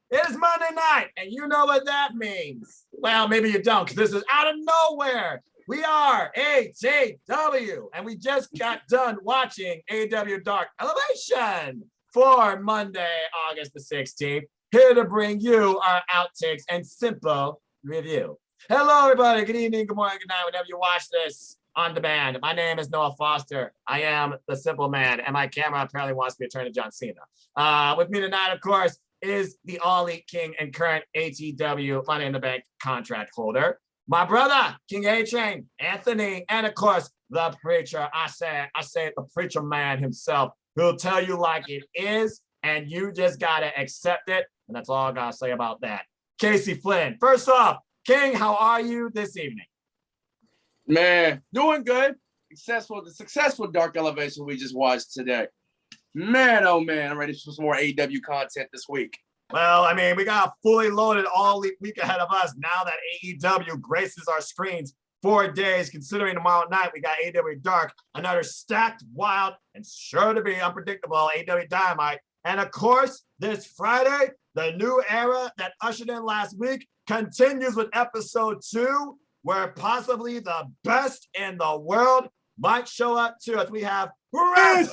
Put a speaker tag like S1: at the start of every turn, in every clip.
S1: It is Monday night, and you know what that means. Well, maybe you don't, because this is out of nowhere. We are ATW, and we just got done watching AEW Dark Elevation for Monday, August the 16th. Here to bring you our outtakes and simple review. Hello, everybody. Good evening, good morning, good night, whenever you watch this on demand. My name is Noah Foster. I am the simple man, and my camera apparently wants me to turn to John Cena. With me tonight, of course, is the All Elite King and current ATW Money in the Bank contract holder, my brother, King A-Train, Anthony, and of course, the preacher. I say the preacher man himself, who'll tell you like it is, and you just gotta accept it. And that's all I gotta say about that. Casey Flynn. First off, King, how are you this evening?
S2: Man, doing good. The successful Dark Elevation we just watched today. Man, oh man, I'm ready for some more AEW content this week.
S1: Well, I mean, we got a fully loaded all week ahead of us now that AEW graces our screens 4 days, considering tomorrow night we got AEW Dark, another stacked, wild, and sure to be unpredictable AEW Dynamite. And of course, this Friday, the new era that ushered in last week continues with episode 2, where possibly the best in the world might show up too, as we have Rampage.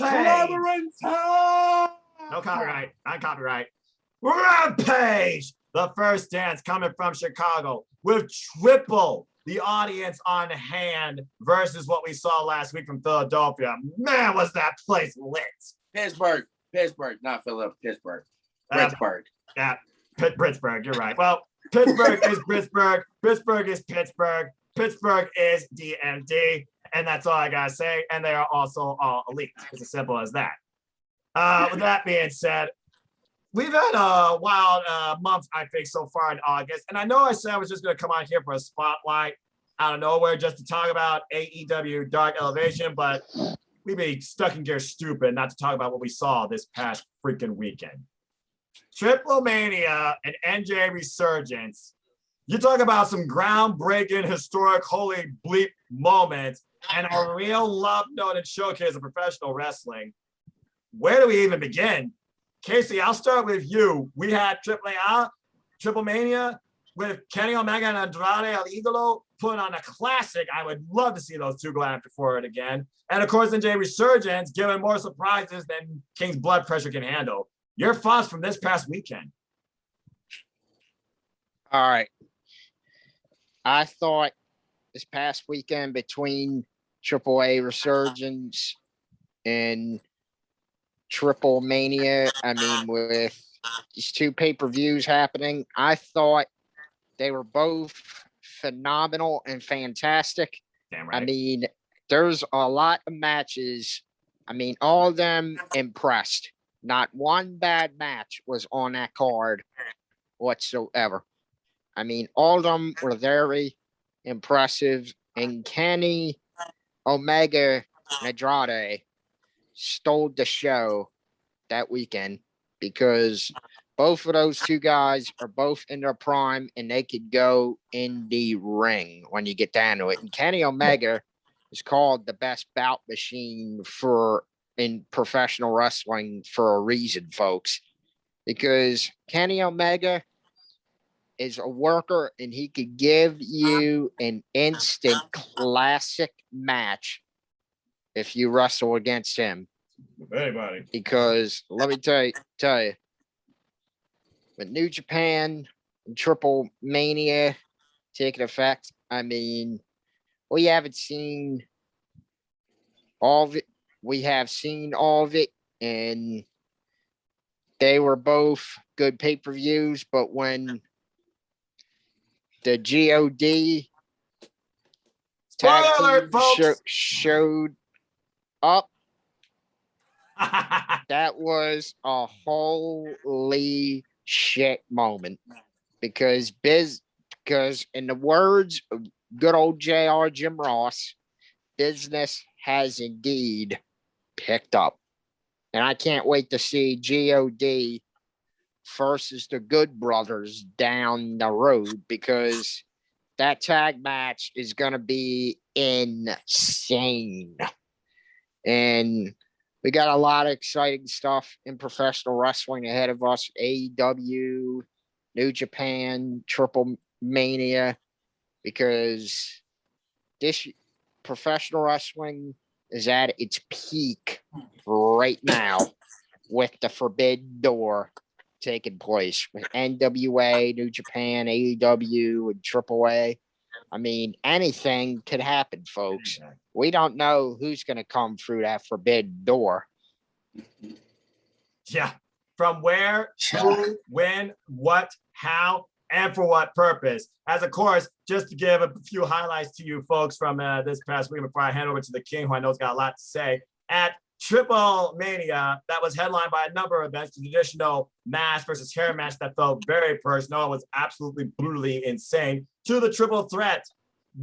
S1: No copyright, not copyright. Rampage, the first dance coming from Chicago with triple the audience on hand versus what we saw last week from Philadelphia. Man, was that place lit.
S2: Pittsburgh, not Philadelphia, Pittsburgh.
S1: Yeah, Pittsburgh, you're right. Well, Pittsburgh is Pittsburgh. Pittsburgh is Pittsburgh. Pittsburgh is DMD. And that's all I gotta say. And they are also all elite. It's as simple as that. With that being said, we've had a wild month, I think, so far in August. And I know I said I was just gonna come on here for a spotlight out of nowhere just to talk about AEW Dark Elevation, but we'd be stuck in gear stupid not to talk about what we saw this past freaking weekend. Triple Mania and NJ Resurgence. You talk about some groundbreaking, historic, holy bleep moments and a real love note and showcase of professional wrestling. Where do we even begin? Casey, I'll start with you. We had Triple Mania with Kenny Omega and Andrade El Idolo putting on a classic. I would love to see those two go after for it again. And of course, NJ Resurgence giving more surprises than King's blood pressure can handle. Your thoughts from this past weekend?
S3: All right. I thought this past weekend between AAA Resurgence and Triple Mania, I mean, with these two pay-per-views happening, I thought they were both phenomenal and fantastic.
S1: Damn right.
S3: I mean, there's a lot of matches. I mean, all of them impressed. Not one bad match was on that card whatsoever. I mean, all of them were very impressive. And Kenny Omega and Andrade stole the show that weekend because both of those two guys are both in their prime and they could go in the ring when you get down to it. And Kenny Omega is called the best bout machine in professional wrestling for a reason, folks, because Kenny Omega is a worker and he could give you an instant classic match if you wrestle against him.
S1: Anybody.
S3: Because let me tell you, with New Japan and Triple Mania taking effect, I mean, we haven't seen all of it. We have seen all of it, and they were both good pay-per-views, but when the GOD tag team showed up, that was a holy shit moment. Because in the words of good old JR Jim Ross, business has indeed picked up. And I can't wait to see GOD versus the Good Brothers down the road, because that tag match is going to be insane. And We got a lot of exciting stuff in professional wrestling ahead of us. AEW, New Japan, Triple Mania, because this professional wrestling is at its peak right now with the Forbidden Door taking place with NWA, New Japan, AEW, and AAA. I mean, anything could happen, folks. We don't know who's going to come through that Forbidden Door.
S1: Yeah. From where, who, when, what, how, and for what purpose. As of course, just to give a few highlights to you folks from this past week before I hand over to the King, who I know has got a lot to say. At Triple Mania, that was headlined by a number of events, the traditional mask versus hair match that felt very personal. It was absolutely brutally insane. To the triple threat,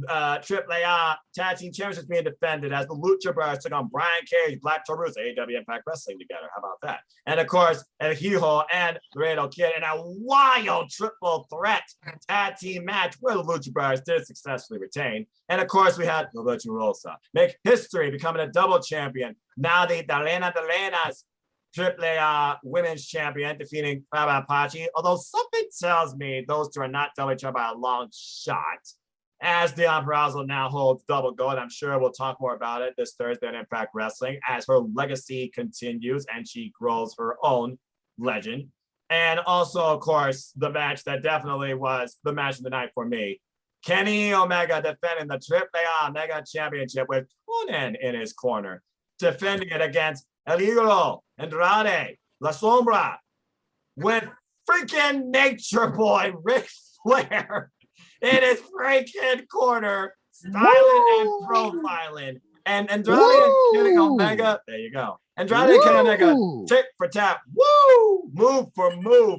S1: AAA Tag Team Championships being defended as the Lucha Brothers took on Brian Cage, Black Taurus, AEW Impact Wrestling together. How about that? And of course, El Hijo and Laredo Kid in a wild triple threat tag team match where the Lucha Brothers did successfully retain. And of course, we had the Lucha Rosa make history, becoming a double champion. Now the Dalena Dalenas AAA women's champion, defeating Baba Apache. Although something tells me those two are not double each other by a long shot. As Deon Purrazzo now holds double gold. I'm sure we'll talk more about it this Thursday on Impact Wrestling as her legacy continues and she grows her own legend. And also, of course, the match that definitely was the match of the night for me. Kenny Omega defending the AAA Mega Championship with Conan in his corner, defending it against El Ídolo, Andrade, La Sombra, with freaking Nature Boy Ric Flair in his freaking corner, styling and profiling. And Andrade and Kenny Omega, there you go. Andrade and Kenny Omega, tick for tap, move for move,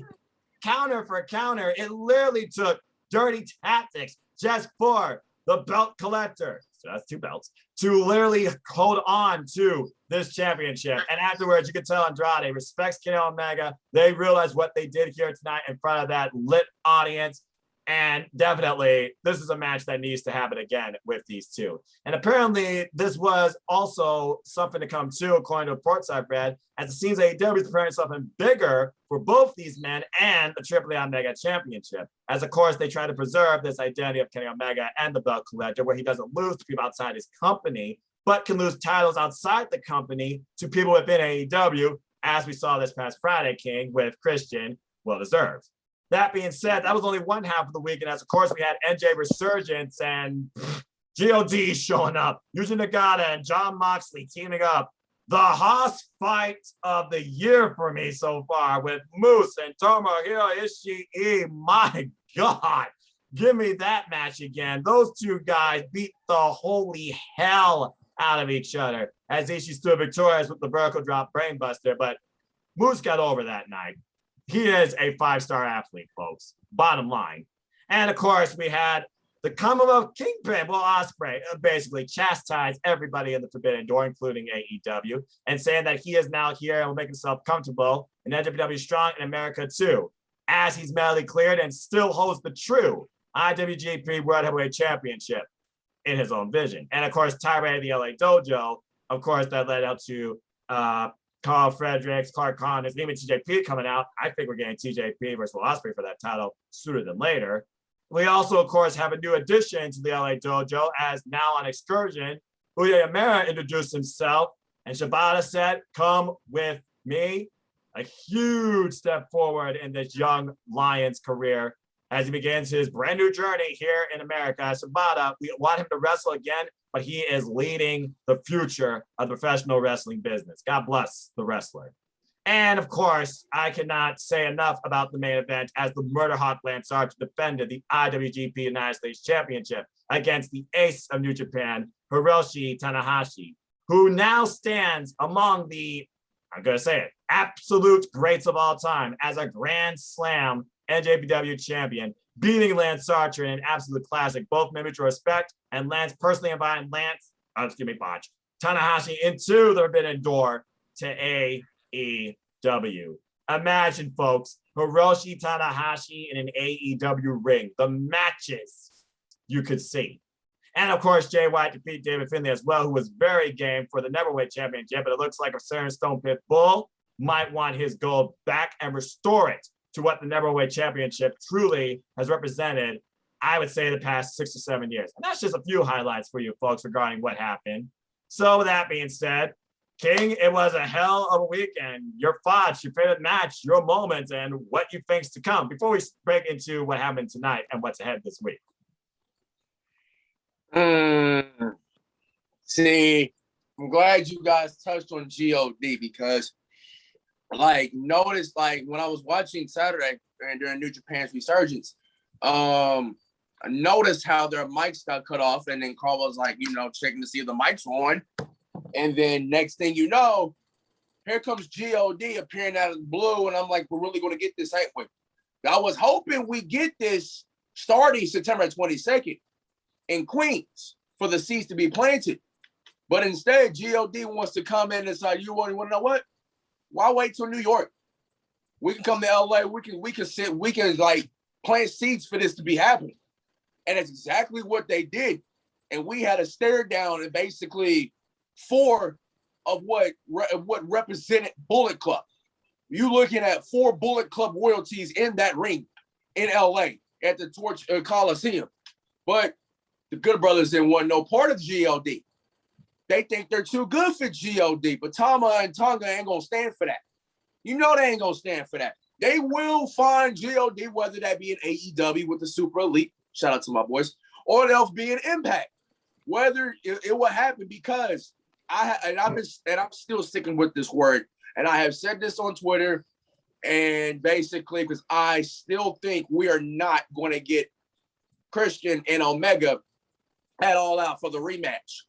S1: counter for counter. It literally took dirty tactics just for the belt collector, so that's 2 belts, to literally hold on to this championship. And afterwards, you could tell Andrade respects Kenny Omega. They realized what they did here tonight in front of that lit audience. And definitely, this is a match that needs to happen again with these two. And apparently, this was also something to come to, according to reports I've read, as it seems AEW is preparing something bigger for both these men and the AAA Omega Championship. As, of course, they try to preserve this identity of Kenny Omega and the belt collector, where he doesn't lose to people outside his company, but can lose titles outside the company to people within AEW, as we saw this past Friday, King, with Christian, well-deserved. That being said, that was only one half of the week. And as of course, we had NJ Resurgence and GOD showing up, Yuji Nagata and Jon Moxley teaming up. The Haas fight of the year for me so far with Moose and Tomohiro Ishii. My God, give me that match again. Those two guys beat the holy hell out of each other as Ishii stood victorious with the vertical drop brainbuster. But Moose got over that night. He is a 5-star athlete, folks. Bottom line. And of course, we had the Commonwealth Kingpin, Will Ospreay, basically chastised everybody in the Forbidden Door, including AEW, and saying that he is now here and will make himself comfortable in NWW Strong in America too, as he's medically cleared and still holds the true IWGP World Heavyweight Championship in his own vision. And of course, Tyree of the LA Dojo, of course, that led up to Carl Fredericks, Clark Connors, even TJP coming out. I think we're getting TJP versus Will Ospreay for that title sooner than later. We also, of course, have a new addition to the LA Dojo as now on excursion. Uya Yamera introduced himself and Shibata said, "Come with me." A huge step forward in this young Lion's career as he begins his brand new journey here in America. Shibata, we want him to wrestle again, but he is leading the future of the professional wrestling business. God bless the wrestler. And of course, I cannot say enough about the main event as the Murder Hawk Lance Archer defended the IWGP United States Championship against the ace of New Japan, Hiroshi Tanahashi, who now stands among the, I'm going to say it, absolute greats of all time as a Grand Slam NJPW champion, beating Lance Archer in an absolute classic, both med mutual respect, and Lance personally inviting Tanahashi into the Forbidden Door to AEW. Imagine, folks, Hiroshi Tanahashi in an AEW ring, the matches you could see. And of course, Jay White defeated David Finlay as well, who was very game for the Neverweight Championship. But it looks like a Certain Stone Pit Bull might want his gold back and restore it to what the Neverweight Championship truly has represented, I would say, the past 6 to 7 years. And that's just a few highlights for you folks regarding what happened. So with that being said, King, it was a hell of a weekend. Your thoughts, your favorite match, your moments, and what you think's to come before we break into what happened tonight and what's ahead this week.
S2: See, I'm glad you guys touched on God because, like, notice, like, when I was watching Saturday and during New Japan's resurgence, I noticed how their mics got cut off, and then Carl was like, checking to see if the mics were on. And then next thing you know, here comes God appearing out of the blue, and I'm like, we're really going to get this, ain't we? I was hoping we get this starting September 22nd in Queens for the seeds to be planted. But instead, God wants to come in and say, you want to know what? Why wait till New York? We can come to LA. We can like plant seeds for this to be happening. And it's exactly what they did. And we had a stare down and basically 4 of what represented Bullet Club. You looking at 4 Bullet Club royalties in that ring in LA at the Torch Coliseum. But the Good Brothers didn't want no part of God. They think they're too good for God, but Tama and Tonga ain't gonna stand for that. They ain't gonna stand for that. They will find God, whether that be an AEW with the Super Elite, shout out to my boys, or they'll be an Impact. Whether it will happen, because I'm still sticking with this word, and I have said this on Twitter, and basically because I still think we are not going to get Christian and Omega at All Out for the rematch.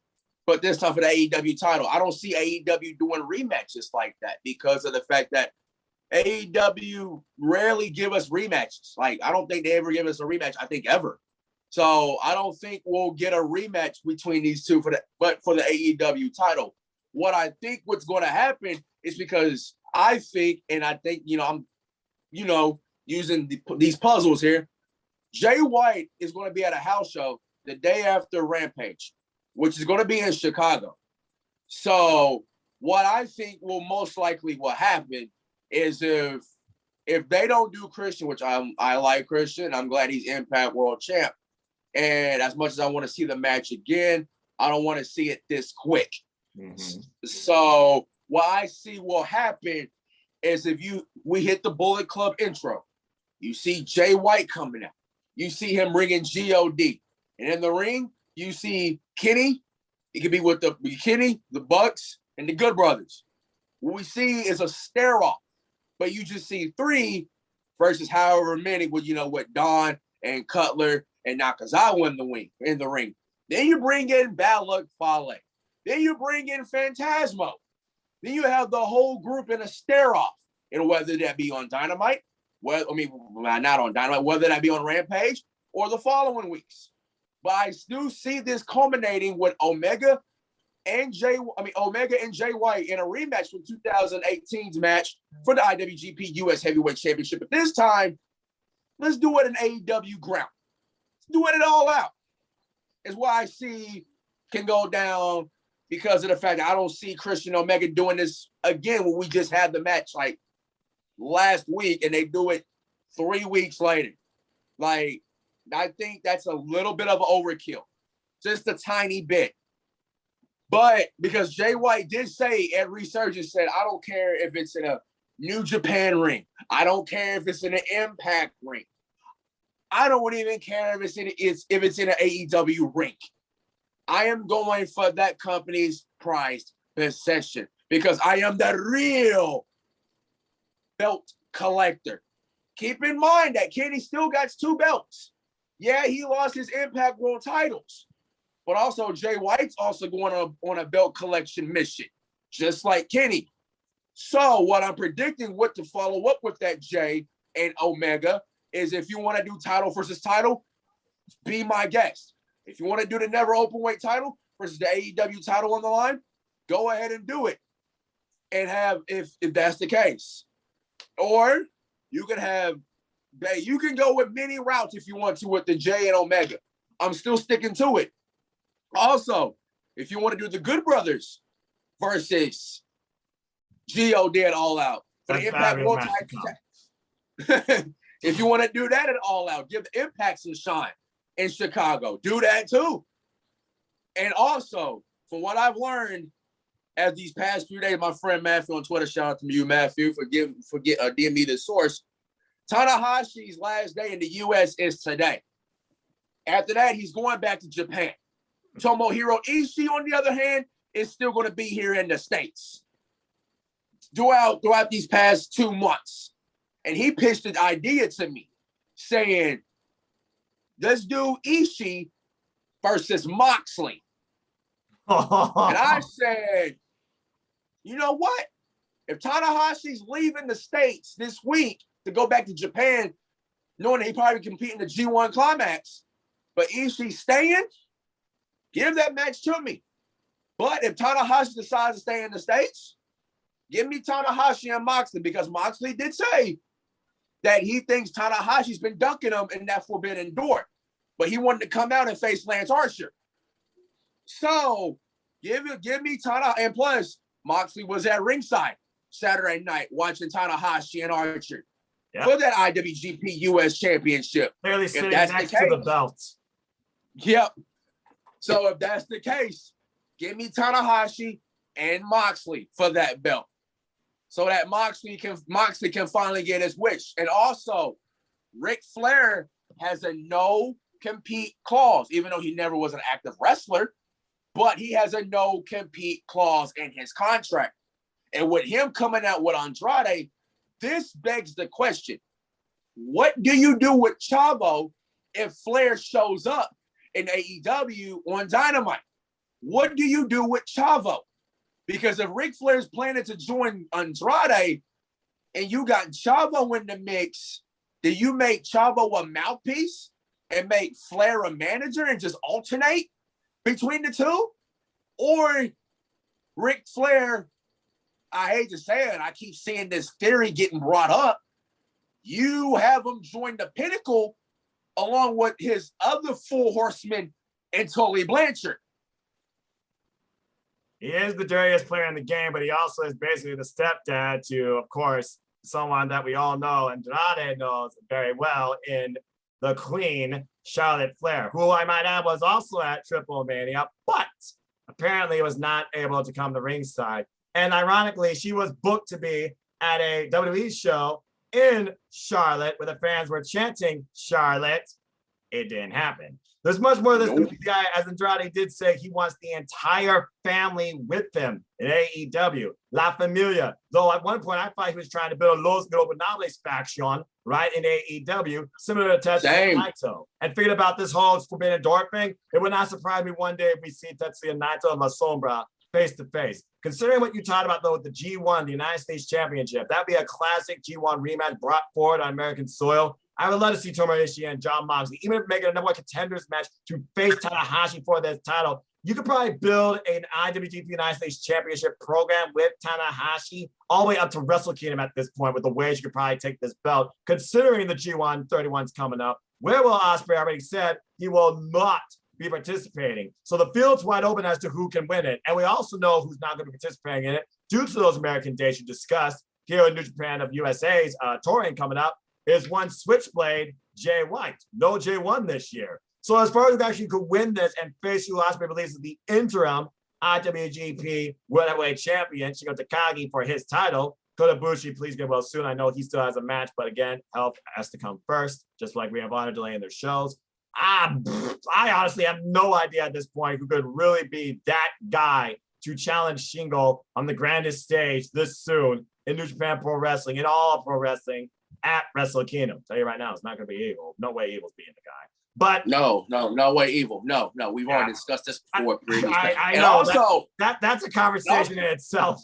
S2: But this time for the AEW title, I don't see AEW doing rematches like that because of the fact that AEW rarely give us rematches. Like, I don't think they ever give us a rematch, I think ever. So I don't think we'll get a rematch between these two for the AEW title. What I think what's going to happen is because I think, and I think, I'm, using these puzzles here, Jay White is going to be at a house show the day after Rampage, which is going to be in Chicago. So what I think will most likely will happen is if they don't do Christian, which I like Christian, I'm glad he's Impact World Champ. And as much as I want to see the match again, I don't want to see it this quick. Mm-hmm. So what I see will happen is we hit the Bullet Club intro, you see Jay White coming out, you see him ringing God, and in the ring you see Kenny. It could be with the Kenny, the Bucks, and the Good Brothers. What we see is a stare off, but you just see 3 versus however many with with Don and Cutler and Nakazawa in the ring. Then you bring in Bad Luck Fale. Then you bring in Phantasmo. Then you have the whole group in a stare off, and whether that be on Dynamite, not on Dynamite, whether that be on Rampage or the following weeks. But I do see this culminating with Omega and Jay White in a rematch from 2018's match for the IWGP US Heavyweight Championship. But this time, let's do it in AEW ground. Let's do it all out. Is why I see can go down because of the fact that I don't see Christian Omega doing this again when we just had the match like last week and they do it 3 weeks later. Like, I think that's a little bit of overkill, just a tiny bit. But because Jay White did say at Resurgence, said, I don't care if it's in a New Japan ring. I don't care if it's in an Impact ring. I don't even care if it's in an AEW ring. I am going for that company's prized possession because I am the real belt collector. Keep in mind that Kenny still got 2 belts. Yeah, he lost his Impact World titles. But also, Jay White's also going on a belt collection mission, just like Kenny. So what I'm predicting, what to follow up with that Jay and Omega, is if you want to do title versus title, be my guest. If you want to do the never openweight title versus the AEW title on the line, go ahead and do it. And have, if that's the case. Or you can go with many routes if you want to with the Jay and Omega. I'm still sticking to it. Also, if you want to do the Good Brothers versus Geo did All Out for the Impact World Tag. If you want to do that at All Out, give the Impact some shine in Chicago. Do that too. And also, from what I've learned as these past few days, my friend Matthew on Twitter, shout out to you, Matthew, for giving me the source. Tanahashi's last day in the U.S. is today. After that, he's going back to Japan. Tomohiro Ishii, on the other hand, is still going to be here in the States throughout these past 2 months. And he pitched an idea to me saying, let's do Ishii versus Moxley. And I said, you know what? If Tanahashi's leaving the States this week to go back to Japan, knowing that he probably compete in the G1 Climax, but Ishii's staying, give that match to me. But if Tanahashi decides to stay in the States, give me Tanahashi and Moxley, because Moxley did say that he thinks Tanahashi's been dunking him in that Forbidden Door, but he wanted to come out and face Lance Archer. So give me Tanahashi, and plus Moxley was at ringside Saturday night watching Tanahashi and Archer for that IWGP US Championship.
S1: Clearly sitting next to the belt.
S2: Yep. So if that's the case, give me Tanahashi and Moxley for that belt, so that Moxley can finally get his wish. And also, Ric Flair has a no-compete clause, even though he never was an active wrestler, but he has a no-compete clause in his contract. And with him coming out with Andrade, this begs the question, what do you do with Chavo if Flair shows up in AEW on Dynamite? What do you do with Chavo? Because if Ric Flair's planning to join Andrade and you got Chavo in the mix, do you make Chavo a mouthpiece and make Flair a manager and just alternate between the two? Or Ric Flair, I hate to say it, I keep seeing this theory getting brought up, you have him join the Pinnacle along with his other four horsemen and Tully Blanchard.
S1: He is the dirtiest player in the game, but he also is basically the stepdad to, of course, someone that we all know and Andrade knows very well in the Queen, Charlotte Flair, who I might add was also at Triple Mania, but apparently was not able to come to ringside. And ironically, she was booked to be at a WWE show in Charlotte where the fans were chanting Charlotte. It didn't happen. There's much more to this guy, as Andrade did say, he wants the entire family with him in AEW. La Familia. Though at one point I thought he was trying to build a Los Nobles faction, right, in AEW, similar to Tetsuya Naito. And thinking about this whole Forbidden Door thing, it would not surprise me one day if we see Tetsuya Naito and La Sombra face to face. Considering what you talked about, though, with the G1, the United States Championship, that'd be a classic G1 rematch brought forward on American soil. I would love to see Tomohiro Ishii and Jon Moxley, even if making a number one contenders match to face Tanahashi for this title. You could probably build an IWGP United States Championship program with Tanahashi all the way up to Wrestle Kingdom at this point with the ways you could probably take this belt, considering the G1 31's coming up. Where Will Ospreay already said he will not be participating. So the field's wide open as to who can win it. And we also know who's not going to be participating in it due to those American dates you discussed here in New Japan of USA's touring coming up. Is one Switchblade, Jay White. No J1 this year. So as far as if actually could win this and face who Ospreay believes is the interim IWGP World Heavyweight Champion, Shingo Takagi, for his title. Kota Ibushi, please get well soon. I know he still has a match, but again, health has to come first, just like Ring of Honor delaying their shows. I honestly have no idea at this point who could really be that guy to challenge Shingo on the grandest stage this soon in New Japan Pro Wrestling, in all pro wrestling, at Wrestle Kingdom. I'll tell you right now, it's not going to be Evil. No way Evil's being the guy. But
S2: no way Evil. No. We've already discussed this before.
S1: I know. Also, that's a conversation in itself.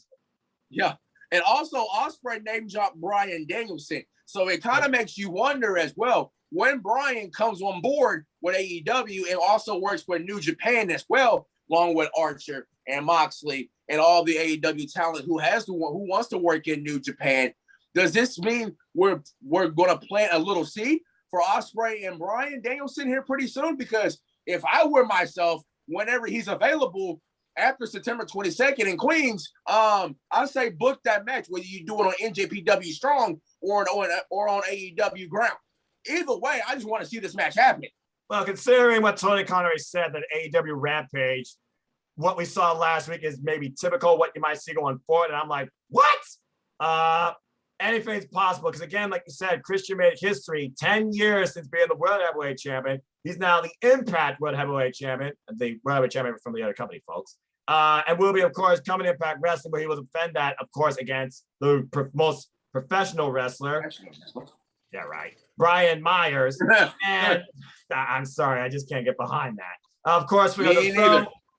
S2: Yeah. And also, Ospreay name dropped Bryan Danielson. So it kind of makes you wonder as well, when Bryan comes on board with AEW and also works with New Japan as well, along with Archer and Moxley and all the AEW talent who wants to work in New Japan. Does this mean we're going to plant a little seed for Ospreay and Bryan Danielson here pretty soon? Because if I were myself, whenever he's available after September 22nd in Queens, I say book that match, whether you do it on NJPW Strong or on AEW ground. Either way, I just want to see this match happen.
S1: Well, considering what Tony Connery said, that AEW Rampage, what we saw last week is maybe typical what you might see going forward. And I'm like, what? Anything's possible. Because again, like you said, Christian made history 10 years since being the World Heavyweight Champion. He's now the Impact World Heavyweight Champion, the World Heavyweight Champion from the other company, folks. And will be, of course, coming to Impact Wrestling, but he will defend that, of course, against the most professional wrestler. Yeah, right. Brian Myers. And I'm sorry, I just can't get behind that. Of course, we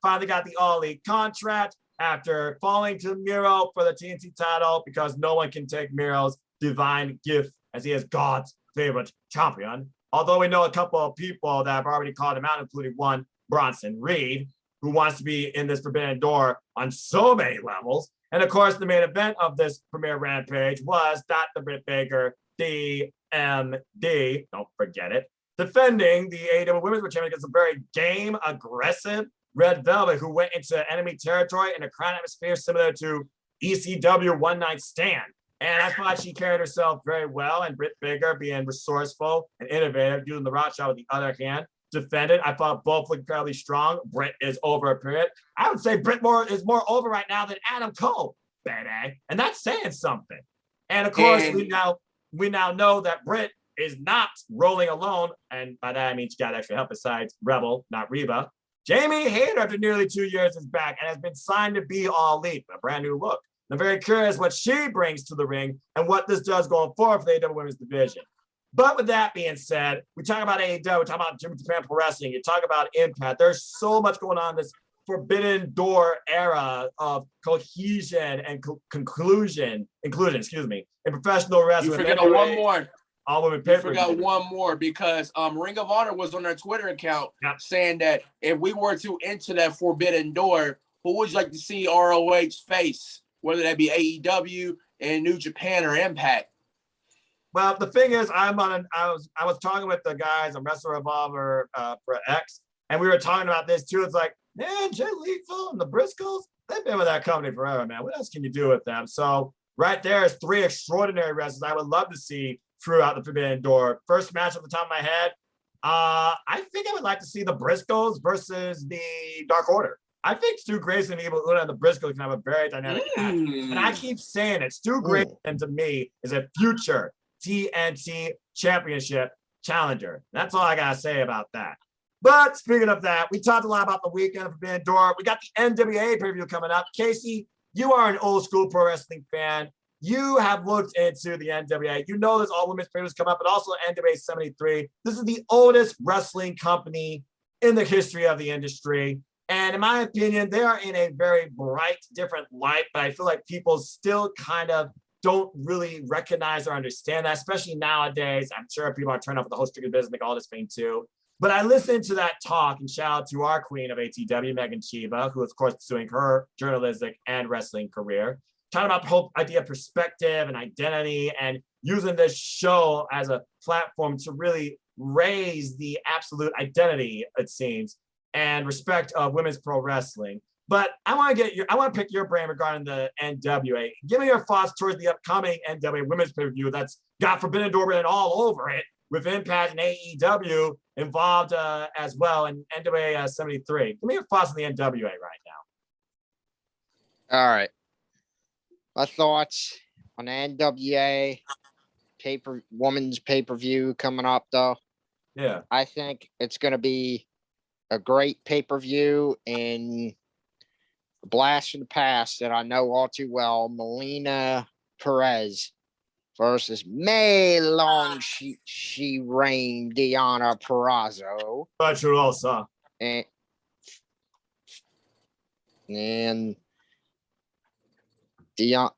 S1: finally got the All Elite contract after falling to Miro for the TNT title because no one can take Miro's divine gift as he is God's favorite champion. Although we know a couple of people that have already called him out, including one, Bronson Reed, who wants to be in this Forbidden Door on so many levels. And of course, the main event of this premiere Rampage was Dr. Britt Baker, DMD, don't forget it, defending the AEW Women's Champion against a very game, aggressive Red Velvet, who went into enemy territory in a crowd atmosphere similar to ECW One Night Stand. And I thought she carried herself very well, and Britt Baker, being resourceful and innovative, using the rock shot with the other hand, defended. I thought both looked incredibly strong. Britt is over a period. I would say Britt is more over right now than Adam Cole, baby. And that's saying something. And of course, we now know that Britt is not rolling alone. And by that, I mean she got extra help besides Rebel, not Reba. Jamie Hayter, after nearly 2 years, is back and has been signed to be All Elite, a brand new look. I'm very curious what she brings to the ring and what this does going forward for the AEW Women's Division. But with that being said, we talk about AEW, we talk about Japan Pro Wrestling, you talk about Impact. There's so much going on in this Forbidden Door era of cohesion and inclusion, in professional wrestling.
S2: You forgot one more.
S1: All women
S2: You forgot one more because Ring of Honor was on their Twitter account saying that if we were to enter that Forbidden Door, who would you like to see ROH face, whether that be AEW and New Japan or Impact?
S1: Well, the thing is, I was talking with the guys on Wrestler Revolver for X, and we were talking about this too. It's like, man, Jay Lethal and the Briscoes, they've been with that company forever, man. What else can you do with them? So right there is three extraordinary wrestlers I would love to see throughout the Forbidden Door. First match off the top of my head, I think I would like to see the Briscoes versus the Dark Order. I think Stu Grayson and Evil Uno and the Briscoes can have a very dynamic match. And I keep saying it. Stu Grayson, to me, is a future TNT Championship challenger. That's all I got to say about that. But speaking of that, we talked a lot about the weekend of Forbidden Door. We got the NWA preview coming up. Casey, you are an old school pro wrestling fan. You have looked into the NWA. You know there's all women's previews come up, but also NWA 73. This is the oldest wrestling company in the history of the industry. And in my opinion, they are in a very bright, different light, but I feel like people still kind of don't really recognize or understand that, especially nowadays. I'm sure people are turned off with the whole strict business, like all this thing too. But I listened to that talk, and shout out to our queen of ATW, Megan Chiba, who is, of course, pursuing her journalistic and wrestling career, talking about the whole idea of perspective and identity and using this show as a platform to really raise the absolute identity, it seems, and respect of women's pro wrestling. But I want to pick your brain regarding the NWA. Give me your thoughts towards the upcoming NWA women's pay-per-view that's got Forbidden Door written all over it, with Impact and AEW involved as well in NWA 73. Give me your thoughts on the NWA right now.
S3: All right. My thoughts on the NWA women's pay-per-view coming up, though.
S1: Yeah.
S3: I think it's going to be a great pay-per-view and a blast from the past that I know all too well. Melina Perez versus May Long she reigned Diana Perazzo.
S1: Virtuosa.
S3: And Diana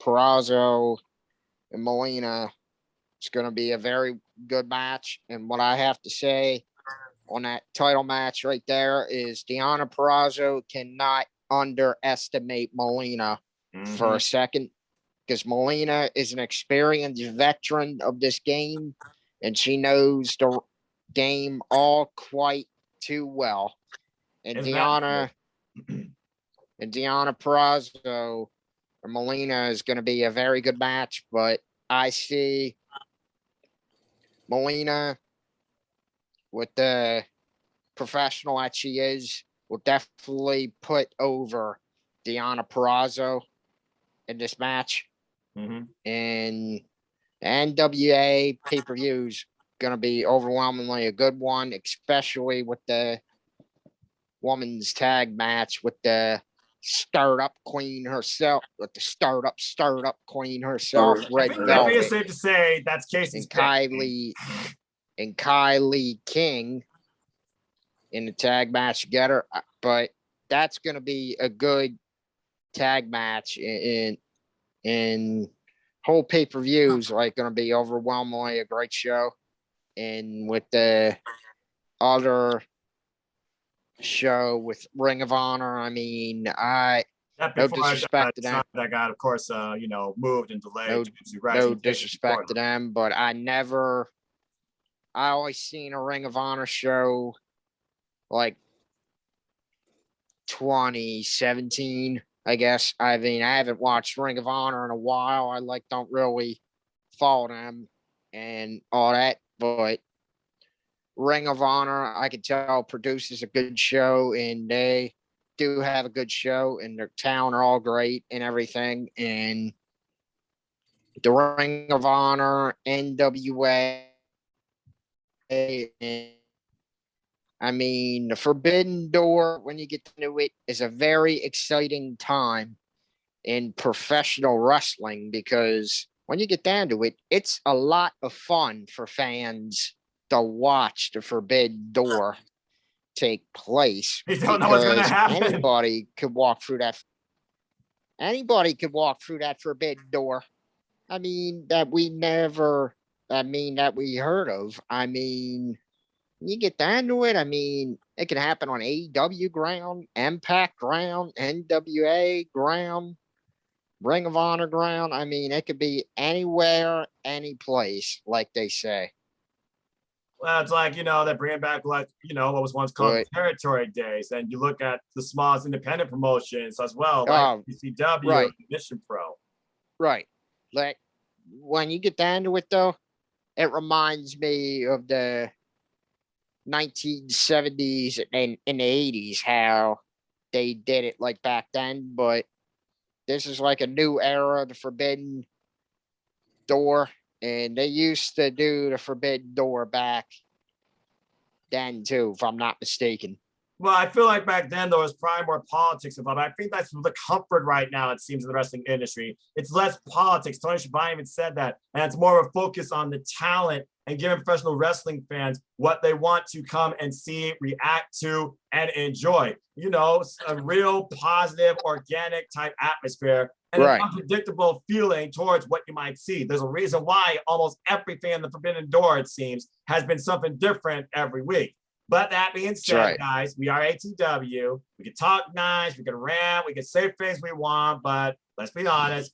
S3: Perazzo and Melina. It's going to be a very good match. And what I have to say on that title match right there is Diana Perazzo cannot underestimate Melina for a second, because Melina is an experienced veteran of this game, and she knows game all quite too well. And
S1: Isn't that
S3: Deanna Purrazzo or Melina is going to be a very good match, but I see Melina, with the professional that she is, will definitely put over Deanna Purrazzo in this match.
S1: Mm-hmm.
S3: And the NWA pay-per-view is going to be overwhelmingly a good one, especially with the women's tag match with the startup queen herself, Red
S1: I think
S3: Velvet,
S1: it's safe to say that's Casey's
S3: and Kylie King in the tag match together. But that's going to be a good tag match in whole pay-per-views, like going to be overwhelmingly a great show. And with the other show with Ring of Honor, I mean, no disrespect to them.
S1: That got, of course, moved and delayed.
S3: No disrespect to them, but I always seen a Ring of Honor show like 2017, I guess. I mean, I haven't watched Ring of Honor in a while. I don't really follow them and all that, but Ring of Honor, I could tell, produces a good show, and they do have a good show, and their talent are all great and everything. And the Ring of Honor, NWA, and I mean, the Forbidden Door, when you get to it, is a very exciting time in professional wrestling, because when you get down to it, it's a lot of fun for fans to watch the Forbidden Door take place.
S1: You don't know what's going to happen.
S3: Anybody could walk through that Forbidden Door. I mean, that we heard of. I mean, you get down to it, I mean, it can happen on AEW ground, Impact ground, NWA ground, Ring of Honor ground. I mean, it could be anywhere, any place, like they say.
S1: Well, it's like, they're bringing back, like, what was once called territory days. And you look at the smallest independent promotions as well, like PCW and Mission Pro.
S3: Right. Like, when you get down to it, though, it reminds me of the 1970s and in the 80s, how they did it like back then. But this is like a new era, the Forbidden Door. And they used to do the Forbidden Door back then too, if I'm not mistaken.
S1: Well, I feel like back then there was probably more politics involved. I think that's the comfort right now, it seems, in the wrestling industry. It's less politics. Tony Schiavone even said that. And it's more of a focus on the talent and giving professional wrestling fans what they want to come and see, react to, and enjoy. A real positive, organic type atmosphere and an unpredictable feeling towards what you might see. There's a reason why almost everything in the Forbidden Door, it seems, has been something different every week. But that being said, guys, we are ATW. We can talk nice, we can rant, we can say things we want, but let's be honest.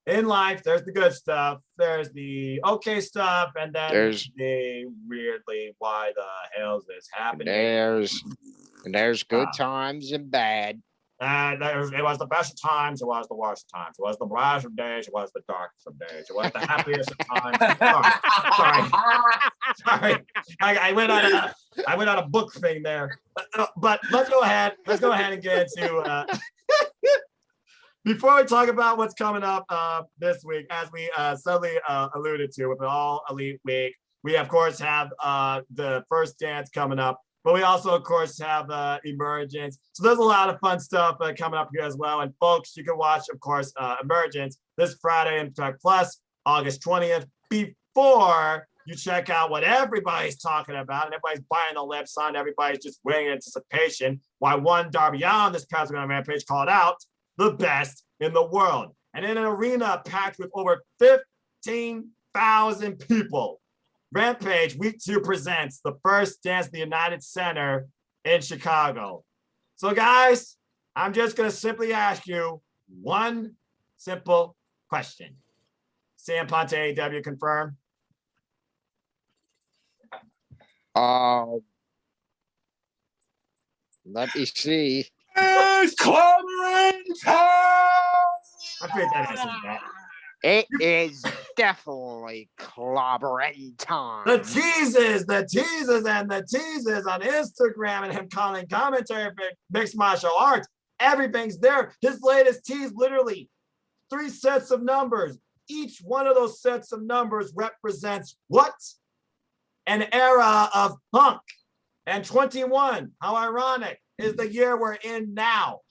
S1: In life, there's the good stuff, there's the okay stuff, and then there's the weirdly, why the hell is this happening?
S3: There's good times and bad.
S1: And it was the best of times, it was the worst of times. It was the brightest of days, it was the darkest of days. It was the happiest of times. Sorry. I went on a book thing there. But let's go ahead and get into before we talk about what's coming up this week, as we subtly alluded to with All Elite Week, we of course have the first dance coming up. But we also, of course, have Emergence. So there's a lot of fun stuff coming up here as well. And folks, you can watch, of course, Emergence this Friday in Tech Plus, August 20th, before you check out what everybody's talking about. And everybody's buying the lips on. Everybody's just waiting in anticipation. Why one Darby Allin this past week on Rampage called out the best in the world. And in an arena packed with over 15,000 people, Rampage Week 2 presents the first dance at the United Center in Chicago. So guys, I'm just going to simply ask you one simple question. CM Punk to AEW confirmed?
S3: Let me see.
S2: It's clobbering time.
S1: I figured that answered that.
S3: It is definitely clobbering time.
S1: The teases on Instagram and him calling commentary for mixed martial arts. Everything's there. His latest tease, literally 3 sets of numbers. Each one of those sets of numbers represents what? An era of punk. And 21, how ironic, is the year we're in now.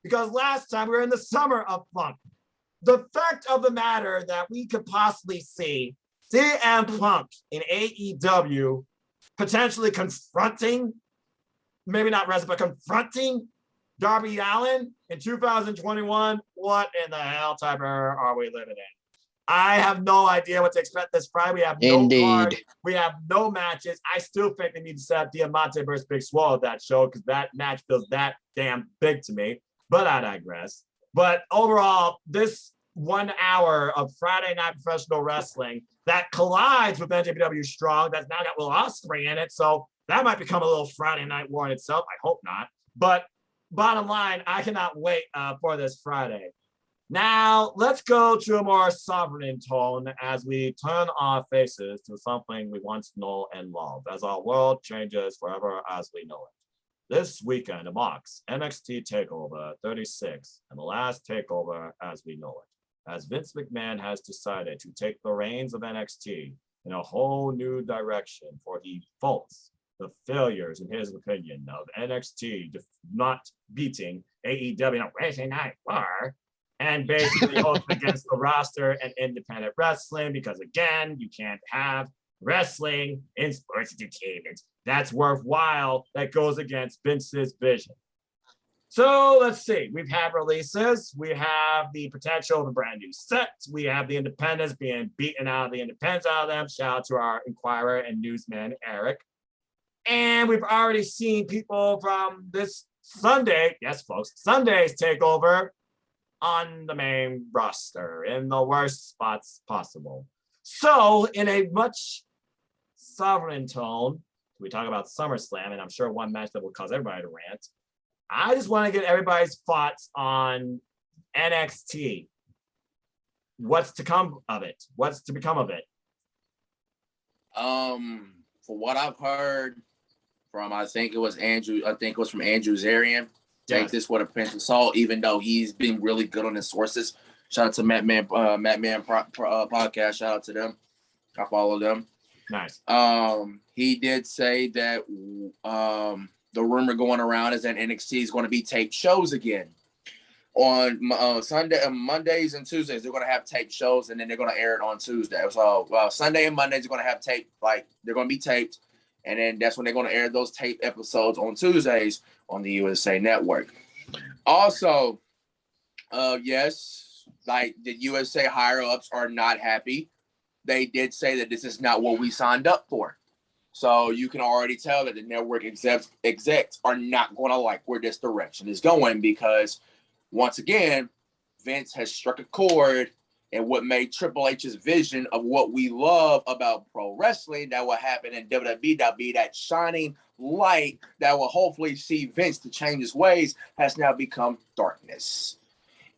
S1: Because last time we were in the summer of punk. The fact of the matter that we could possibly see CM Punk in AEW potentially confronting, maybe not wrestling, but confronting Darby Allin in 2021. What in the hell type of era are we living in? I have no idea what to expect this Friday. We have no card. We have no matches. I still think they need to set up Diamante versus Big Swole at that show because that match feels that damn big to me. But I digress. But overall, this 1 hour of Friday Night Professional Wrestling that collides with NJPW Strong, that's now got Will Ospreay in it. So that might become a little Friday Night War in itself. I hope not. But bottom line, I cannot wait for this Friday. Now, let's go to a more sovereign tone as we turn our faces to something we once know and loved as our world changes forever as we know it. This weekend marks NXT TakeOver 36 and the last TakeOver as we know it, as Vince McMahon has decided to take the reins of NXT in a whole new direction, for he faults the failures, in his opinion, of NXT not beating AEW on Wednesday Night War, and basically goes against the roster and independent wrestling because, again, you can't have wrestling in sports entertainment that's worthwhile that goes against Vince's vision. So let's see. We've had releases. We have the potential of a brand new set. We have the independents being beaten out of the independents out of them. Shout out to our inquirer and newsman, Eric. And we've already seen people from this Sunday, yes, folks, Sunday's TakeOver on the main roster in the worst spots possible. So in a much sovereign tone, we talk about SummerSlam, and I'm sure one match that will cause everybody to rant. I just want to get everybody's thoughts on NXT. What's to come of it? What's to become of it?
S2: For what I've heard from, I think it was from Andrew Zarian. Take this with a pinch of salt, even though he's been really good on his sources. Shout out to Matt Man podcast. Shout out to them. I follow them.
S1: Nice.
S2: He did say that the rumor going around is that NXT is going to be taped shows again on Mondays and Tuesdays. They're going to have taped shows, and then they're going to air it on Tuesday. So Sunday and Mondays are going to have tape, like they're going to be taped, and then that's when they're going to air those tape episodes on Tuesdays on the USA Network. Also, yes, like the USA higher ups are not happy. They did say that this is not what we signed up for. So you can already tell that the network execs are not going to like where this direction is going, because once again, Vince has struck a chord and what made Triple H's vision of what we love about pro wrestling that will happen in WWE, that'll be that shining light that will hopefully see Vince to change his ways, has now become darkness.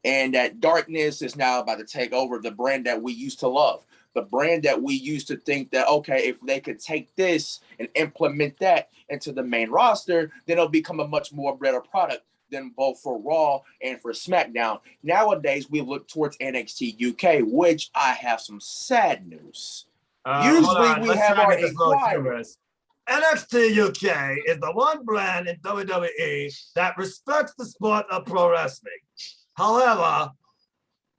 S2: And that darkness is now about to take over the brand that we used to love. The brand that we used to think that, okay, if they could take this and implement that into the main roster, then it'll become a much more better product than both for Raw and for SmackDown. Nowadays, we look towards NXT UK, which I have some sad news. Usually we have our inquiries.
S1: NXT UK is the one brand in WWE that respects the sport of pro wrestling. However,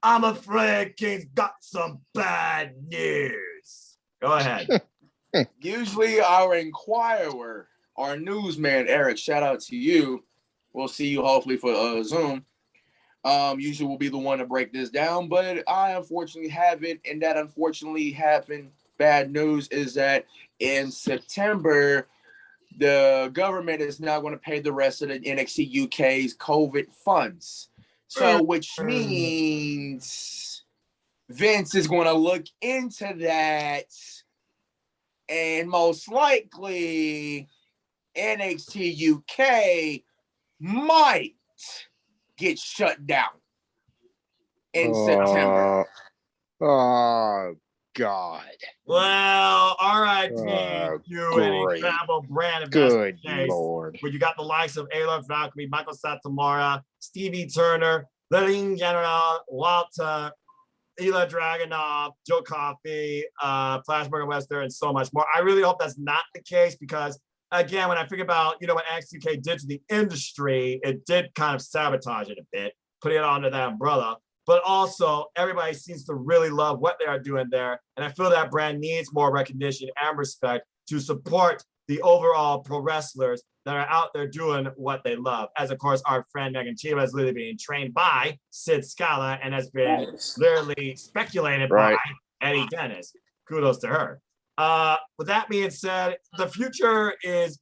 S1: I'm afraid King's got some bad news. Go ahead.
S2: Usually our inquirer, our newsman, Eric, shout out to you. We'll see you hopefully for Zoom. Usually will be the one to break this down, but I unfortunately haven't. And that unfortunately happened. Bad news is that in September, the government is now going to pay the rest of the NXT UK's COVID funds. So, which means Vince is going to look into that And most likely NXT UK might get shut down in September.
S3: Oh, God.
S1: Well, RIP to an
S3: great.
S1: incredible brand of
S3: Good
S1: chase,
S3: Lord.
S1: where you got the likes of Ayla Valkyrie, Michael Satomura, Stevie Turner, the Ring General, Walter, Ila Dragunov, Joe Coffey, Flashburger Wester, and so much more. I really hope that's not the case because, again, when I think about, what NXT did to the industry, it did kind of sabotage it a bit, putting it under that umbrella. But also, everybody seems to really love what they are doing there. And I feel that brand needs more recognition and respect to support the overall pro wrestlers that are out there doing what they love. As, of course, our friend Megan Chiba is literally being trained by Sid Scala and has been literally speculated by Eddie Dennis. Kudos to her. With that being said, the future is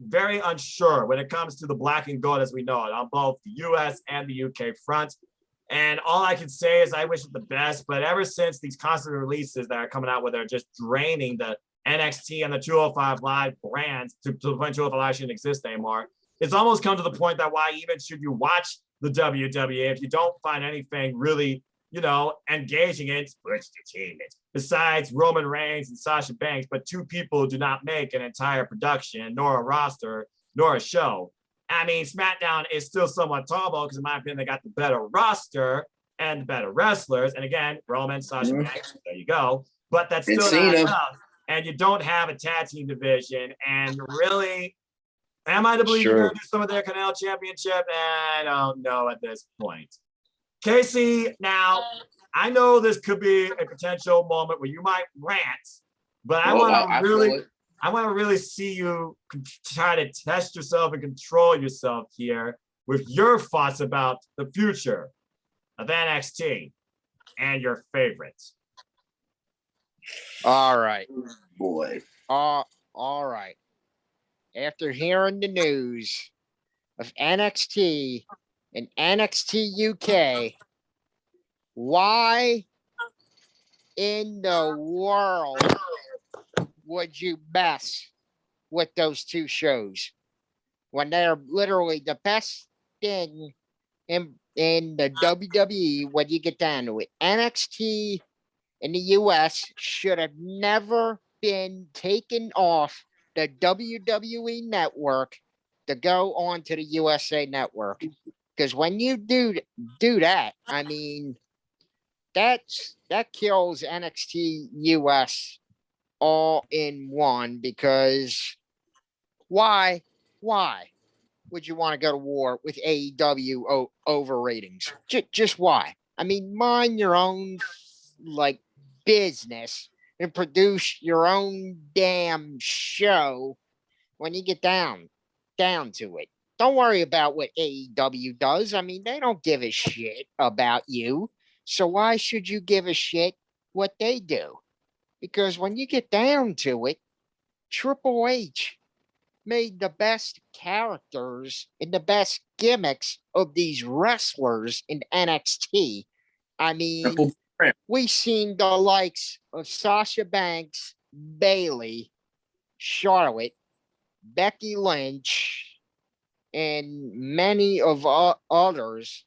S1: very unsure when it comes to the black and gold as we know it on both the US and the UK front. And all I can say is I wish it the best, but ever since these constant releases that are coming out where they're just draining the NXT and the 205 Live brands to the point 205 Live shouldn't exist anymore, it's almost come to the point that why even should you watch the WWE if you don't find anything really, engaging in sports entertainment besides Roman Reigns and Sasha Banks, but two people do not make an entire production, nor a roster, nor a show. I mean, SmackDown is still somewhat tall because, in my opinion, they got the better roster and the better wrestlers. And again, Roman, Sasha Banks, there you go. But that's still not enough. And you don't have a tag team division. And really, am I to believe you're going to do some of their Canal Championship? I don't know at this point. Casey, now, I know this could be a potential moment where you might rant, but I want to really see you try to test yourself and control yourself here with your thoughts about the future of NXT and your favorites.
S3: All right.
S2: Boy.
S3: All right. After hearing the news of NXT and NXT UK, why in the world would you mess with those two shows when they're literally the best thing in the WWE when you get down to it? NXT in the US should have never been taken off the WWE network to go on to the USA network. Because when you do that, I mean, that kills NXT US all in one, because why would you want to go to war with AEW over ratings? Just why? I mean, mind your own business and produce your own damn show when you get down to it. Don't worry about what AEW does. I mean, they don't give a shit about you. So why should you give a shit what they do? Because when you get down to it, Triple H made the best characters and the best gimmicks of these wrestlers in NXT. I mean, we've seen the likes of Sasha Banks, Bayley, Charlotte, Becky Lynch, and many of others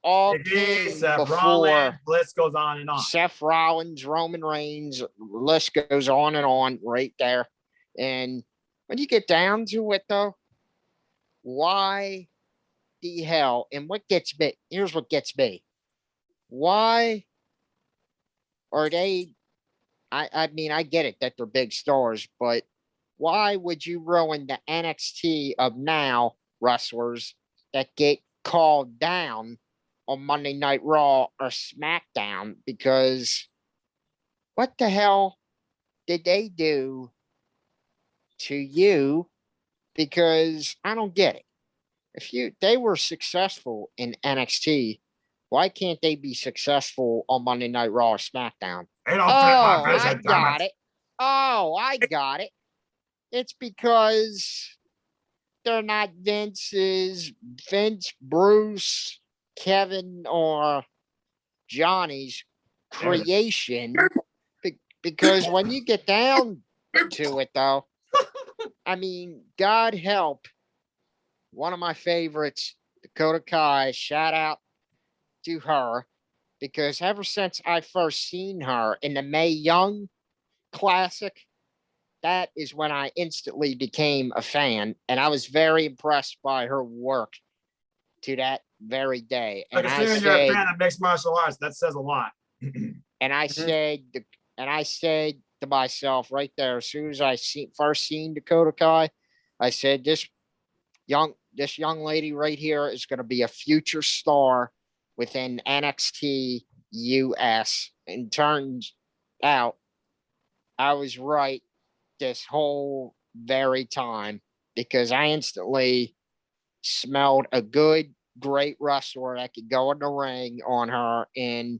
S3: all came
S1: Seth
S3: before
S1: Rollins, list goes on and on.
S3: Seth Rollins, Roman Reigns, list goes on and on right there. And when you get down to it, though, why the hell? And what gets me? Here's what gets me. Why are they? I mean, I get it that they're big stars, but why would you ruin the NXT of now wrestlers that get called down on Monday Night Raw or SmackDown? Because what the hell did they do to you? Because I don't get it. If they were successful in NXT, why can't they be successful on Monday Night Raw or SmackDown? I got it. Oh, I got it. It's because they're not Vince, Bruce, Kevin, or Johnny's creation. Because when you get down to it though. I mean, God help one of my favorites, Dakota Kai. Shout out to her because ever since I first seen her in the Mae Young Classic, that is when I instantly became a fan, and I was very impressed by her work to that very day.
S1: Like, assuming you're a fan of mixed martial arts, that says a lot.
S3: And I said, to myself right there, as soon as I first seen Dakota Kai, I said, this young lady right here is going to be a future star within NXT US. And turns out I was right this whole very time because I instantly smelled a good, great wrestler that could go in the ring on her. And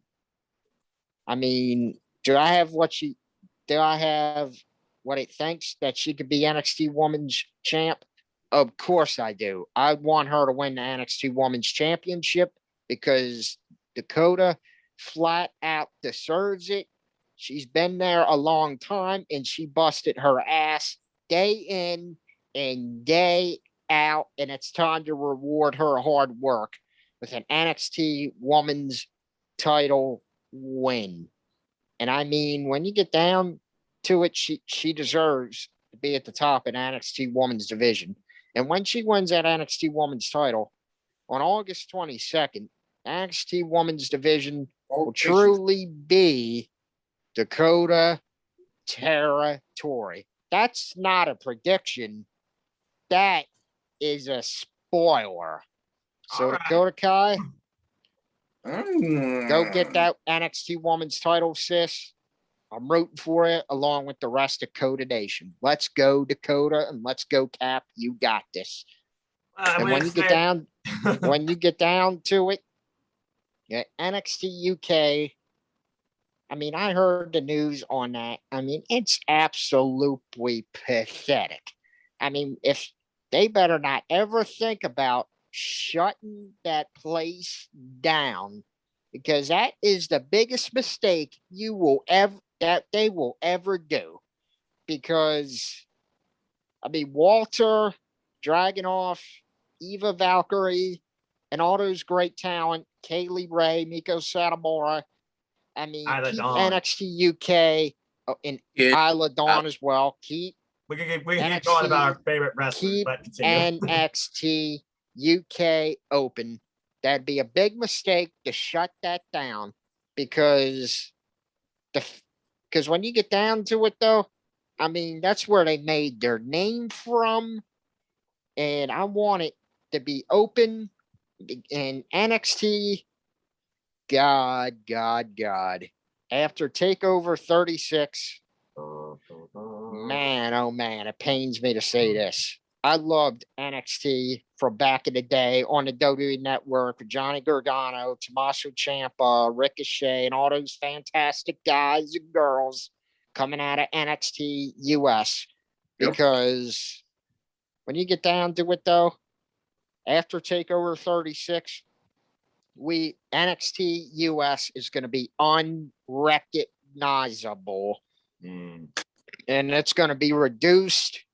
S3: I mean, do I have what it thinks that she could be NXT Women's Champ? Of course I do. I want her to win the NXT Women's Championship because Dakota flat out deserves it. She's been there a long time and she busted her ass day in and day out. And it's time to reward her hard work with an NXT Women's title win. And I mean, when you get down to it, she deserves to be at the top in NXT Women's division. And when she wins that NXT Women's title on August 22nd, NXT Women's division will truly be Dakota territory. That's not a prediction. That is a spoiler. So right. Dakota Kai, go get that NXT Women's title, sis. I'm rooting for it along with the rest of Dakota Nation. Let's go, Dakota, and let's go, Cap. You got this. And when you get down, to it, yeah, NXT UK. I mean, I heard the news on that. I mean, it's absolutely pathetic. I mean, if they better not ever think about shutting that place down, because that is the biggest mistake they will ever do. Because I mean, Walter, Dragunov, Eva Valkyrie, and all those great talent, Kaylee Ray, Miko Satomura. I mean, keep NXT UK and Isla Dawn as well.
S1: We can keep going about our favorite wrestlers, but continue.
S3: NXT UK open. That'd be a big mistake to shut that down because when you get down to it, though, I mean, that's where they made their name from, and I want it to be open in NXT. God. After TakeOver 36, man, oh man, it pains me to say this. I loved NXT from back in the day on the WWE Network with Johnny Gargano, Tommaso Ciampa, Ricochet, and all those fantastic guys and girls coming out of NXT US. Because when you get down to it, though, after TakeOver 36, NXT US is going to be unrecognizable. And it's going to be reduced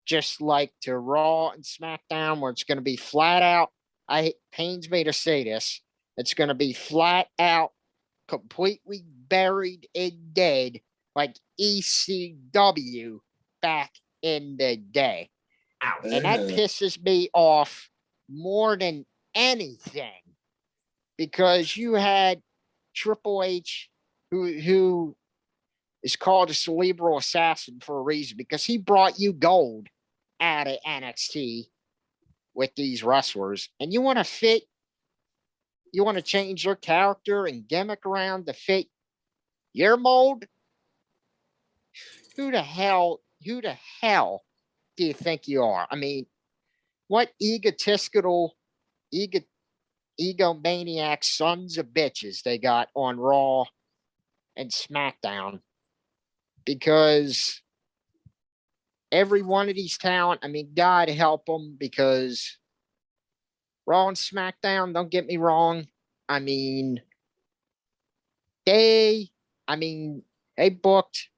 S3: just like to Raw and SmackDown, where it's going to be flat out. It pains me to say this. It's going to be flat out, completely buried and dead, like ECW back in the day.
S1: Ouch.
S3: And that pisses me off more than anything, because you had Triple H, who is called a cerebral assassin for a reason, because he brought you gold out of NXT with these wrestlers, and you want to change their character and gimmick around to fit your mold? Who the hell do you think you are? I mean, what egomaniac sons of bitches they got on Raw and SmackDown. Because every one of these talent, I mean, God help them, because Raw and SmackDown, don't get me wrong, I mean, they booked,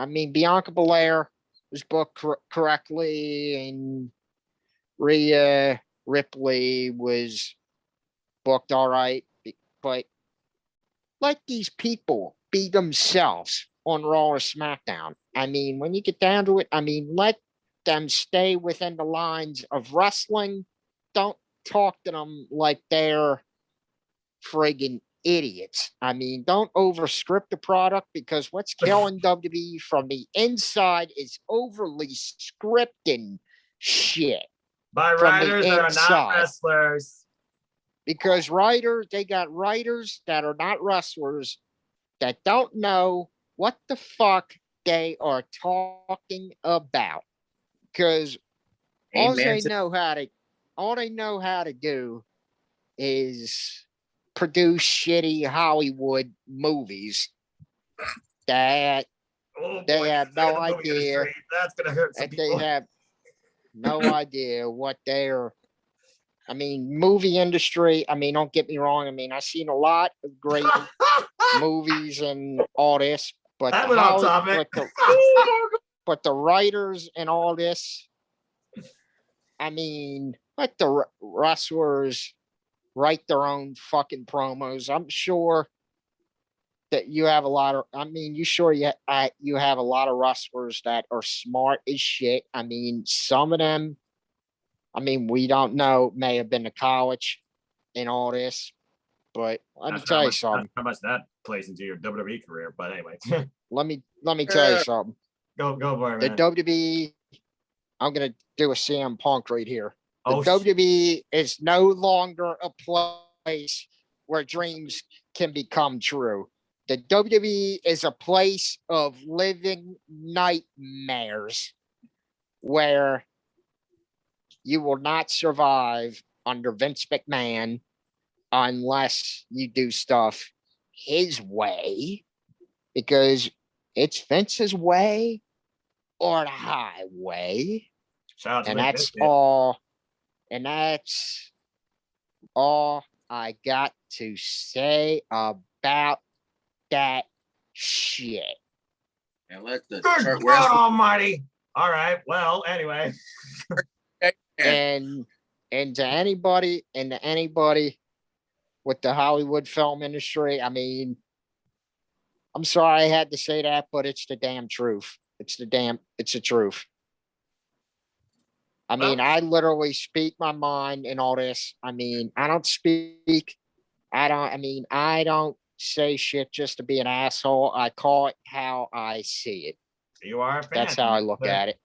S3: I mean, Bianca Belair was booked correctly, and Rhea Ripley was booked all right, but let these people be themselves on Raw or SmackDown. I mean, when you get down to it, I mean, let them stay within the lines of wrestling. Don't talk to them like they're friggin' idiots. I mean, don't overscript the product, because what's killing WWE from the inside is overly scripting shit
S1: By
S3: from the
S1: writers that are not
S3: inside.
S1: wrestlers.
S3: Because they got writers that are not wrestlers that don't know what the fuck they are talking about. Because all
S2: Amen.
S3: they know how to do is produce shitty Hollywood movies that
S1: Oh,
S3: they
S1: boy,
S3: have
S1: look at
S3: no
S1: the movie
S3: idea,
S1: industry. That's gonna hurt some
S3: that they
S1: people.
S3: have no idea what they're. I mean, movie industry. I mean, don't get me wrong. I mean, I've seen a lot of great movies and all this, but
S1: That went off topic.
S3: but the writers and all this. I mean, let the wrestlers write their own fucking promos. I'm sure that you have a lot of. I mean, you have a lot of wrestlers that are smart as shit. I mean, some of them. I mean, we don't know. May have been to college and all this, but let me tell you something.
S1: How much that plays into your WWE career, but anyway.
S3: Let me tell you something.
S1: Go for it,
S3: The
S1: man.
S3: WWE. I'm gonna do a CM Punk right here. The
S1: Oh,
S3: WWE is no longer a place where dreams can become true. The WWE is a place of living nightmares where you will not survive under Vince McMahon unless you do stuff his way, because it's Vince's way or the highway.
S1: shout out to
S3: And
S1: Limp
S3: that's
S1: Bizkit.
S3: all. And that's all I got to say about that shit.
S2: And let the
S1: Good God Almighty! All right. Well, anyway.
S3: And to anybody with the Hollywood film industry, I mean, I'm sorry I had to say that, but it's the damn truth. It's the truth. I mean, I literally speak my mind in all this. I mean, I don't say shit just to be an asshole. I call it how I see it.
S1: You are a fan.
S3: That's how I look at it.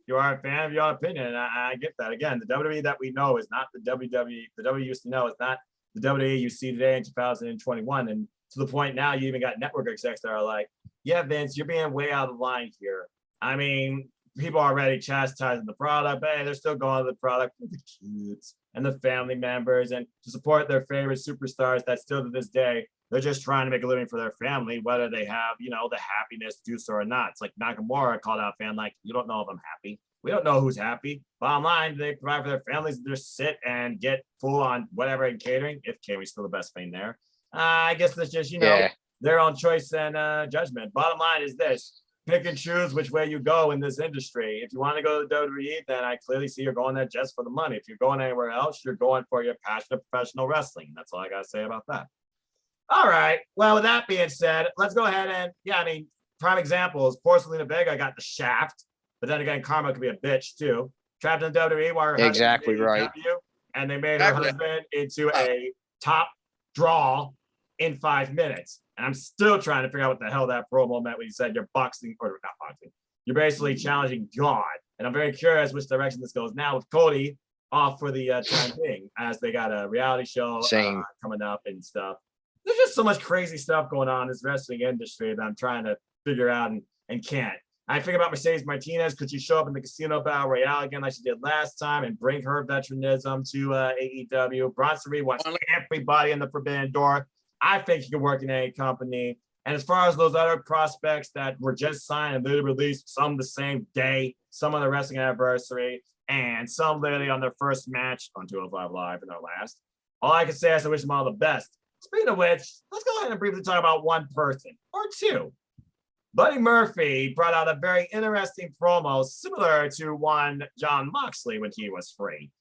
S1: You are a fan of your opinion, and I get that. Again, the WWE that we know is not the WWE. The WWE used to know is not the WWE you see today in 2021. And to the point now, you even got network execs that are like, yeah, Vince, you're being way out of line here. I mean, people are already chastising the product, but hey, they're still going to the product for the kids and the family members and to support their favorite superstars that still to this day, they're just trying to make a living for their family, whether they have, the happiness to do so or not. It's like Nakamura called out a fan like, you don't know if I'm happy. We don't know who's happy. Bottom line, they provide for their families. They just sit and get full on whatever in catering, if catering's still the best thing there. I guess that's just, their own choice and judgment. Bottom line is this. Pick and choose which way you go in this industry. If you want to go to WWE, then I clearly see you're going there just for the money. If you're going anywhere else, you're going for your passion of professional wrestling. That's all I got to say about that. All right. Well, with that being said, let's go ahead and, prime example is poor Selena Vega got the shaft, but then again, karma could be a bitch too. Trapped in WWE while her
S3: exactly right,
S1: and they made her husband into a top draw in 5 minutes. And I'm still trying to figure out what the hell that promo meant when you said you're boxing, or not boxing. You're basically challenging God. And I'm very curious which direction this goes now with Cody off for the time being, as they got a reality show coming up and stuff. There's just so much crazy stuff going on in this wrestling industry that I'm trying to figure out and can't. I think about Mercedes Martinez. Could she show up in the Casino Battle Royale again like she did last time and bring her veteranism to AEW? Bronson Reed wants everybody in the Forbidden Door. I think he can work in any company. And as far as those other prospects that were just signed and they released some the same day, some on the wrestling anniversary, and some literally on their first match on 205 Live and their last, all I can say is I wish them all the best. Speaking of which, let's go ahead and briefly talk about one person or two. Buddy Murphy brought out a very interesting promo similar to one John Moxley when he was free,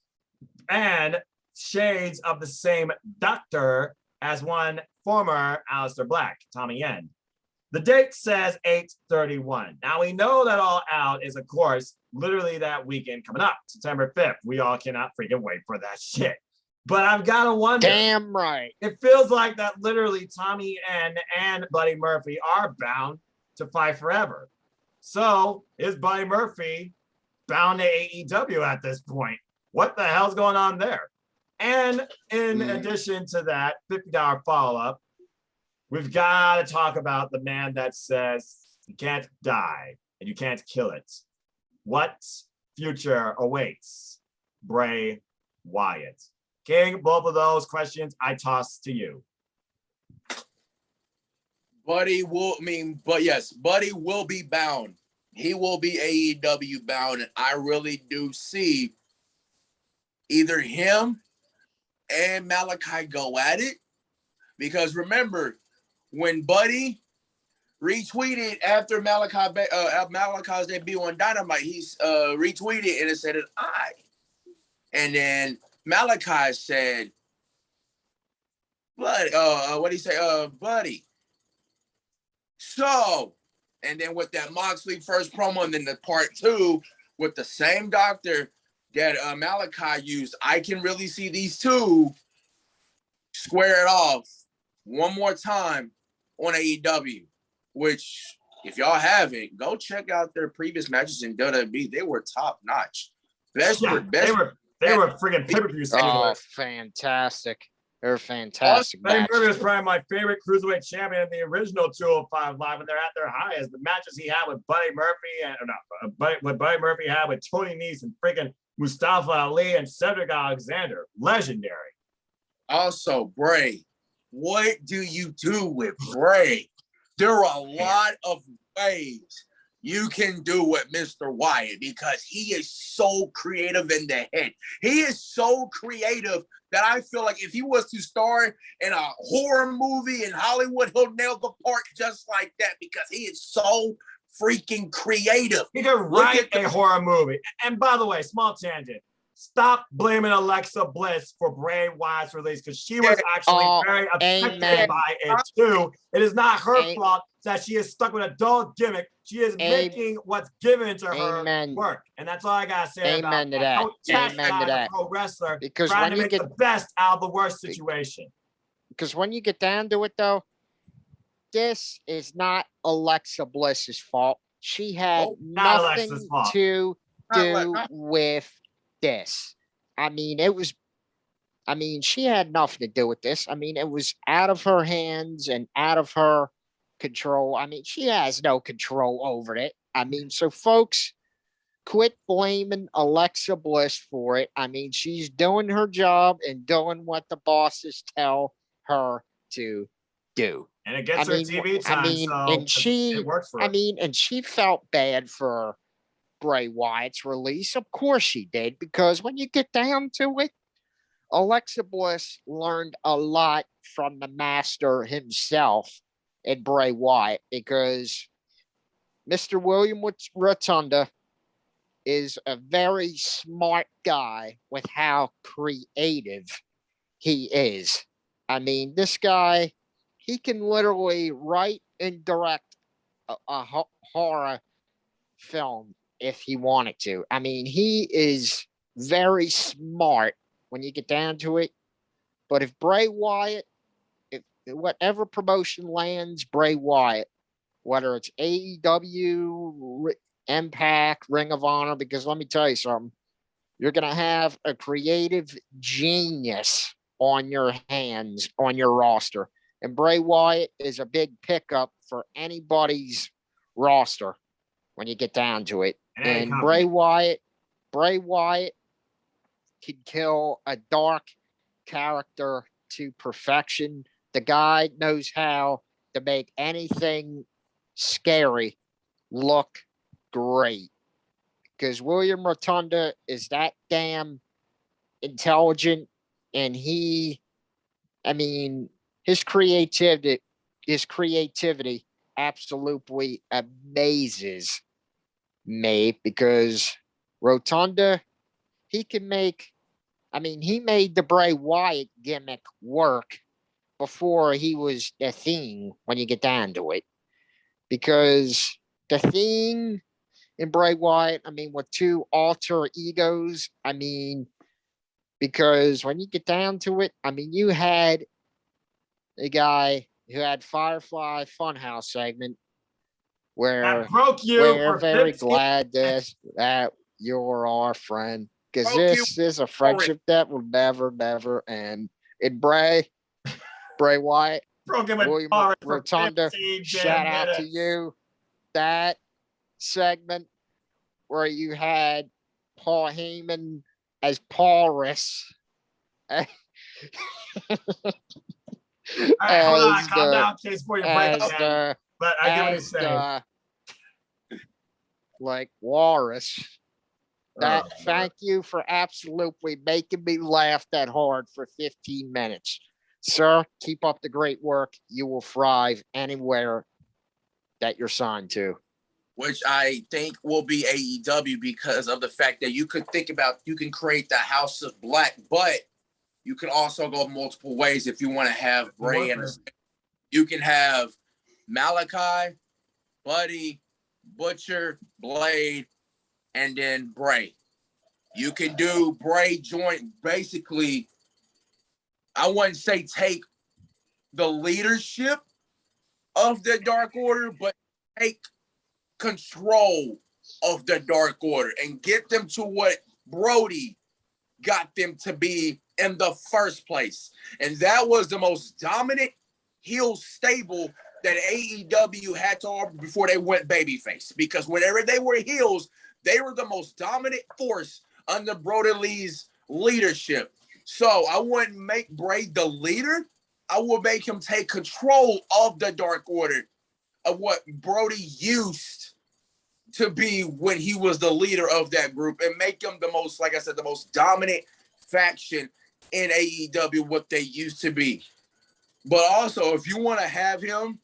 S1: and shades of the same doctor as one former Aleister Black, Tommy End. The date says 8/31. Now we know that All Out is, of course, literally that weekend coming up, September 5th. We all cannot freaking wait for that shit. But I've got to wonder.
S3: Damn right.
S1: It feels like that literally Tommy End and Buddy Murphy are bound to fight forever. So is Buddy Murphy bound to AEW at this point? What the hell's going on there? And in addition to that $50 follow-up, we've got to talk about the man that says you can't die and you can't kill it. What future awaits Bray Wyatt? King, both of those questions I toss to you.
S2: Buddy will be bound. He will be AEW bound, and I really do see either him and Malachi go at it. Because remember, when Buddy retweeted after Malachi's debut on Dynamite, he's retweeted and it said an I. And then Malachi said, what did he say? Buddy. So, and then with that Moxley first promo, and then the part 2 with the same doctor that Malachi used, I can really see these two square it off one more time on AEW, which if y'all haven't, go check out their previous matches in WWE. They were top notch.
S1: They were friggin' pay-per-view.
S3: Oh, fantastic. They're fantastic.
S1: Buddy Murphy was probably my favorite cruiserweight champion in the original 205 Live, and they're at their highest. The matches he had with Buddy Murphy what Buddy Murphy had with Tony Nese and freaking Mustafa Ali and Cedric Alexander, legendary.
S2: Also, Bray, what do you do with Bray? There are a lot of ways you can do with Mr. Wyatt because he is so creative in the head. He is so creative that I feel like if he was to star in a horror movie in Hollywood, he'll nail the part just like that because he is so freaking creative.
S1: He could write a horror movie. And by the way, small tangent. Stop blaming Alexa Bliss for Bray Wyatt's release because she was actually very affected by it too. It is not her fault that she is stuck with a dull gimmick. She is making what's given to her work. And that's all I gotta say about that. Don't chastise a pro wrestler because trying to make the best out of the worst situation.
S3: Because when you get down to it though, this is not Alexa Bliss's fault. She had nothing to do with this. She had nothing to do with this. It was out of her hands and out of her control. She has no control over it. So folks, quit blaming Alexa Bliss for it. She's doing her job and doing what the bosses tell her to do.
S1: And it gets her TV time. It works for her.
S3: And she felt bad for Bray Wyatt's release. Of course she did, because when you get down to it, Alexa Bliss learned a lot from the master himself in Bray Wyatt, because Mr. William Rotunda is a very smart guy with how creative he is. This guy, he can literally write and direct a horror film if he wanted to. He is very smart when you get down to it. But if Bray Wyatt, if whatever promotion lands Bray Wyatt, whether it's AEW, Impact, Ring of Honor, because let me tell you something, you're going to have a creative genius on your hands, on your roster. And Bray Wyatt is a big pickup for anybody's roster when you get down to it. And Bray Wyatt can kill a dark character to perfection. The guy knows how to make anything scary look great, because William Rotunda is that damn intelligent, and his creativity absolutely amazes me because Rotunda, he can make, I mean, he made the Bray Wyatt gimmick work before he was the Thing when you get down to it. Because the Thing in Bray Wyatt, I mean, with two alter egos, I mean, because when you get down to it, I mean, you had a guy who had Firefly Funhouse segment where
S1: That broke you
S3: we're
S1: for
S3: very
S1: 15.
S3: glad that you're our friend because
S2: Broke you
S3: this is a friendship that will never end. And Bray Wyatt,
S1: Broke it with
S3: William
S1: Forrest for
S3: Rotunda,
S1: 15
S3: shout
S1: damn
S3: out to
S1: minutes.
S3: you. That segment where you had Paul Heyman as Paulus.
S1: All right, hold on.
S3: as
S1: Calm
S3: the
S1: down, Case, before you break
S3: as
S1: again.
S3: the
S1: But I get what you're
S3: as
S1: saying.
S3: the like walrus. That
S1: Oh,
S3: thank you for absolutely making me laugh that hard for 15 minutes. Sir, keep up the great work. You will thrive anywhere that you're signed to.
S2: which I think will be AEW because of the fact that you could think about, you can create the House of Black, but you can also go multiple ways if you want to have Bray and you can have Malachi, Buddy, Butcher, Blade, and then Bray. You can do Bray joint, basically, I wouldn't say take the leadership of the Dark Order, but take control of the Dark Order and get them to what Brody got them to be in the first place. And that was the most dominant heel stable that AEW had to offer before they went babyface. Because whenever they were heels, they were the most dominant force under Brody Lee's leadership. So I wouldn't make Bray the leader. I would make him take control of the Dark Order, of what Brody used to be when he was the leader of that group, and make him the most, like I said, the most dominant faction in AEW, what they used to be. But also, if you want to have him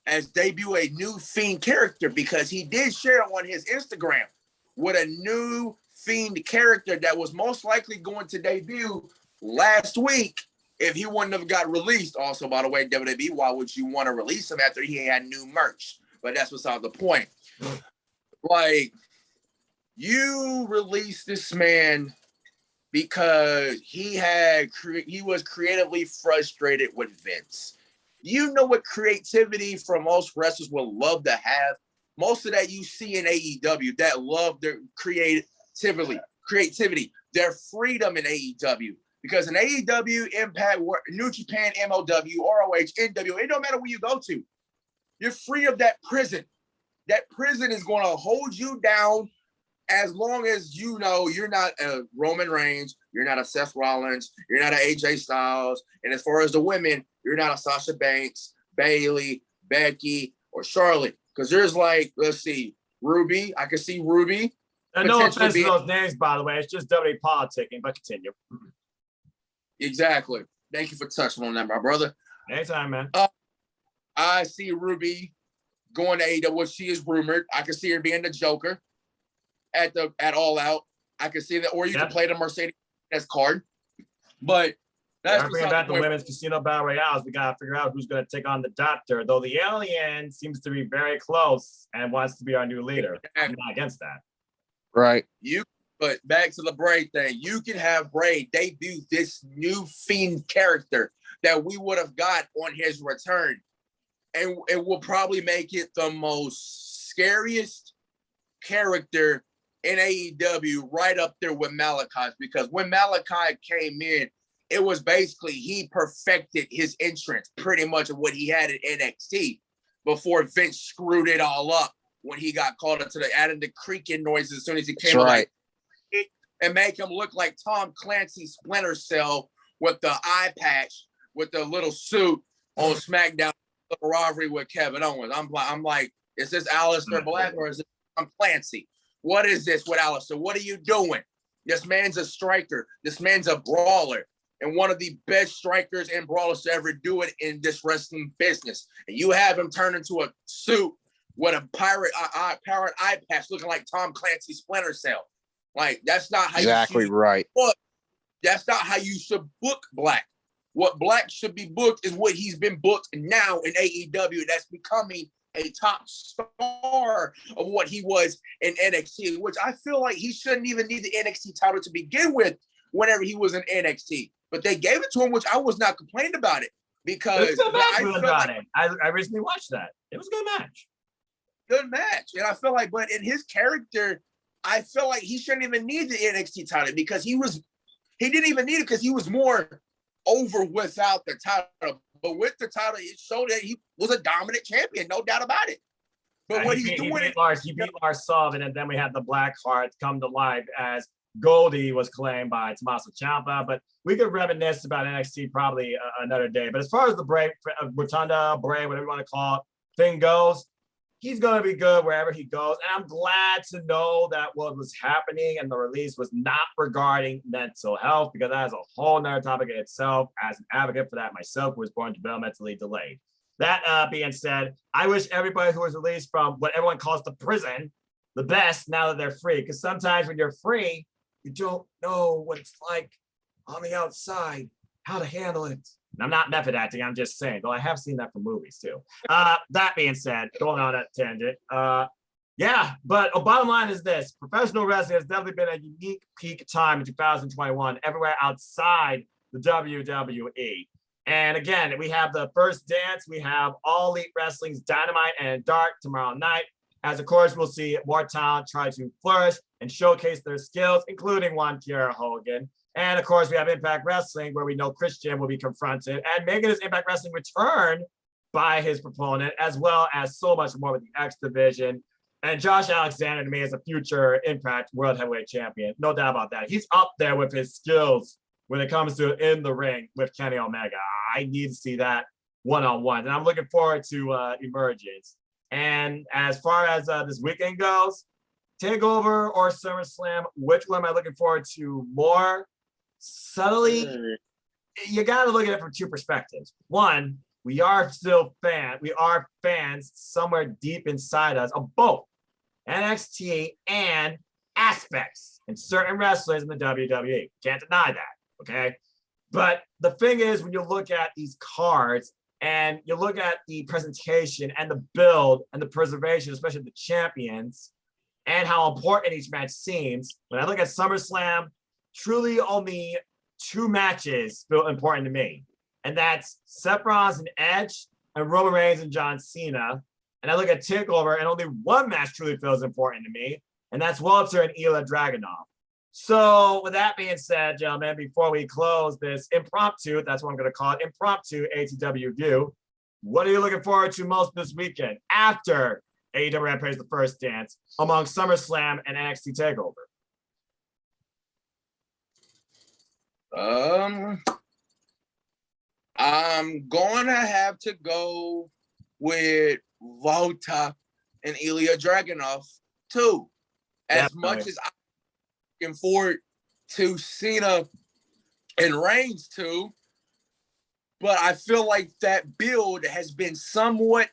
S2: as debut a new Fiend character, because he did share on his Instagram with a new Fiend character that was most likely going to debut last week if he wouldn't have got released. Also, by the way, WWE, why would you want to release him after he had new merch? But that's beside the point. Like, you released this man because he was creatively frustrated with Vince. You know what creativity from most wrestlers would love to have? Most of that you see in AEW, that love their creativity, their freedom in AEW. Because in AEW, Impact, New Japan, MOW, ROH, NWA, it don't matter where you go to. You're free of that prison. That prison is going to hold you down as long as you know you're not a Roman Reigns, you're not a Seth Rollins, you're not an AJ Styles. And as far as the women, you're not a Sasha Banks, Bayley, Becky, or Charlotte. Because there's like, let's see, Ruby. I can see Ruby.
S1: And no offense to those names, by the way. It's just WWE politicking, but continue.
S2: Exactly. Thank you for touching on that, my brother.
S1: Anytime, man.
S2: I see Ruby going to AEW, what she is rumored. I can see her being the Joker at All Out. I can see that, or you can play the Mercedes card. But that's
S1: bringing back the women's casino battle royales. We gotta figure out who's gonna take on the Doctor. Though the Alien seems to be very close and wants to be our new leader. I'm not against that.
S3: Right.
S2: But back to the Bray thing, you can have Bray debut this new Fiend character that we would have got on his return. And it will probably make it the most scariest character in AEW, right up there with Malachi's. Because when Malachi came in, it was basically he perfected his entrance, pretty much of what he had at NXT before Vince screwed it all up when he got called into adding the creaking noises as soon as he came.
S3: Right.
S2: And make him look like Tom Clancy Splinter Cell with the eye patch, with the little suit on SmackDown, the rivalry with Kevin Owens. I'm like, is this Aleister Black or is it Tom Clancy? What is this with Aleister? What are you doing? This man's a striker. This man's a brawler. and one of the best strikers and brawlers to ever do it in this wrestling business. And you have him turn into a suit with a pirate eye patch looking like Tom Clancy's Splinter Cell. Like, that's not how
S3: exactly
S2: you
S3: right.
S2: book. That's not how you should book Black. What Black should be booked is what he's been booked now in AEW. That's becoming a top star of what he was in NXT, which I feel like he shouldn't even need the NXT title to begin with whenever he was in NXT. But they gave it to him, which I was not complaining about it because
S1: It was a good match
S2: I
S1: with
S2: felt like
S1: Andrade. I recently watched that. It was a good match.
S2: good match. And I feel like, but in his character, I feel like he shouldn't even need the NXT title because he didn't even need it because he was more over without the title. But with the title, it showed that he was a dominant champion, no doubt about it. But what he's doing,
S1: he beat Lars Sullivan, and then we had the Black Heart come to life as Goldie was claimed by Tommaso Ciampa. But we could reminisce about NXT probably another day. But as far as the Bray, Rotunda, Bray, whatever you want to call it, thing goes, he's going to be good wherever he goes. And I'm glad to know that what was happening and the release was not regarding mental health, because that is a whole nother topic in itself. As an advocate for that myself, who was born developmentally delayed. That being said, I wish everybody who was released from what everyone calls the prison the best now that they're free. Because sometimes when you're free, you don't know what it's like on the outside, how to handle it. And I'm not method acting, I'm just saying, though I have seen that from movies too. That being said, going on that tangent, yeah, but bottom line is this: professional wrestling has definitely been a unique peak time in 2021, everywhere outside the WWE. And again, we have the first dance, we have All Elite Wrestling's Dynamite and Dark tomorrow night, as of course we'll see more talent try to flourish and showcase their skills, including one Kiera Hogan. And of course, we have Impact Wrestling, where we know Christian will be confronted and making his Impact Wrestling return by his proponent, as well as so much more with the X Division. And Josh Alexander, to me, is a future Impact World Heavyweight Champion. No doubt about that. He's up there with his skills when it comes to in the ring with Kenny Omega. I need to see that one-on-one. And I'm looking forward to Emergence. And as far as this weekend goes, TakeOver or SummerSlam, which one am I looking forward to more? Subtly, you got to look at it from two perspectives. One, we are fans somewhere deep inside us of both NXT and aspects and certain wrestlers in the WWE. Can't deny that, okay? But the thing is, when you look at these cards and you look at the presentation and the build and the preservation, especially the champions, and how important each match seems, when I look at SummerSlam, truly only two matches feel important to me. And that's Seth Rollins and Edge and Roman Reigns and John Cena. And I look at TakeOver and only one match truly feels important to me. And that's Walter and Ilya Dragunov. So with that being said, gentlemen, before we close this impromptu, that's what I'm going to call it, impromptu ATW View, what are you looking forward to most this weekend after AEW plays the first dance among SummerSlam and NXT TakeOver?
S2: I'm gonna have to go with Volta and Ilya Dragunov too. As much as I'm looking forward to Cena and Reigns too, but I feel like that build has been somewhat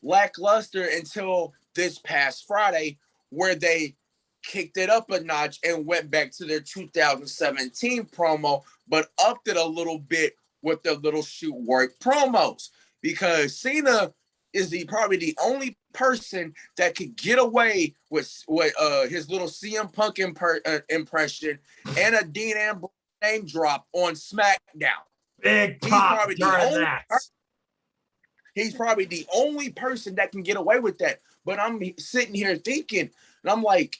S2: lackluster until this past Friday, where they kicked it up a notch and went back to their 2017 promo, but upped it a little bit with their little shoot work promos, because Cena is probably the only person that could get away with his little CM Punk impression and a Dean Ambrose name drop on SmackDown.
S1: Big pop during that.
S2: He's probably the only person that can get away with that. But I'm sitting here thinking, and I'm like,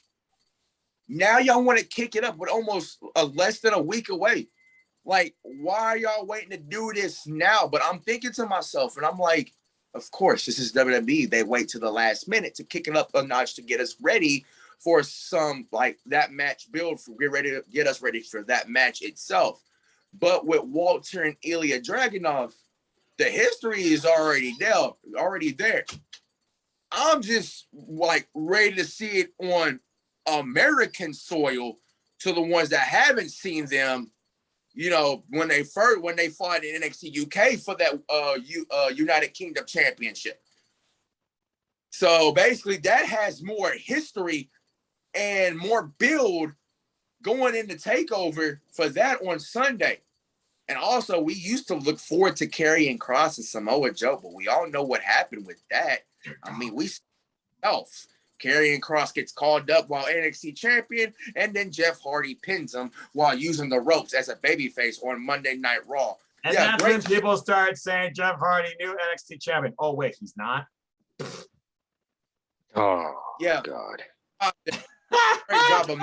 S2: now y'all want to kick it up with almost less than a week away. Like, why are y'all waiting to do this now? But I'm thinking to myself, and I'm like, of course, this is WWE. They wait to the last minute to kick it up a notch to get us ready for some, like, that match build, get us ready for that match itself. But with Walter and Ilya Dragunov, the history is already there. I'm just like ready to see it on American soil to the ones that haven't seen them you know, when they fought in NXT UK for that United Kingdom Championship. So basically, that has more history and more build going into Takeover for that on Sunday. And also, we used to look forward to Karrion Kross and Samoa Joe, but we all know what happened with that. I mean, Karrion Kross gets called up while NXT champion, and then Jeff Hardy pins him while using the ropes as a babyface on Monday Night Raw.
S1: And that's when people start saying Jeff Hardy, new NXT champion. Oh, wait, he's not?
S3: Oh,
S2: yeah.
S3: God.
S2: Great job of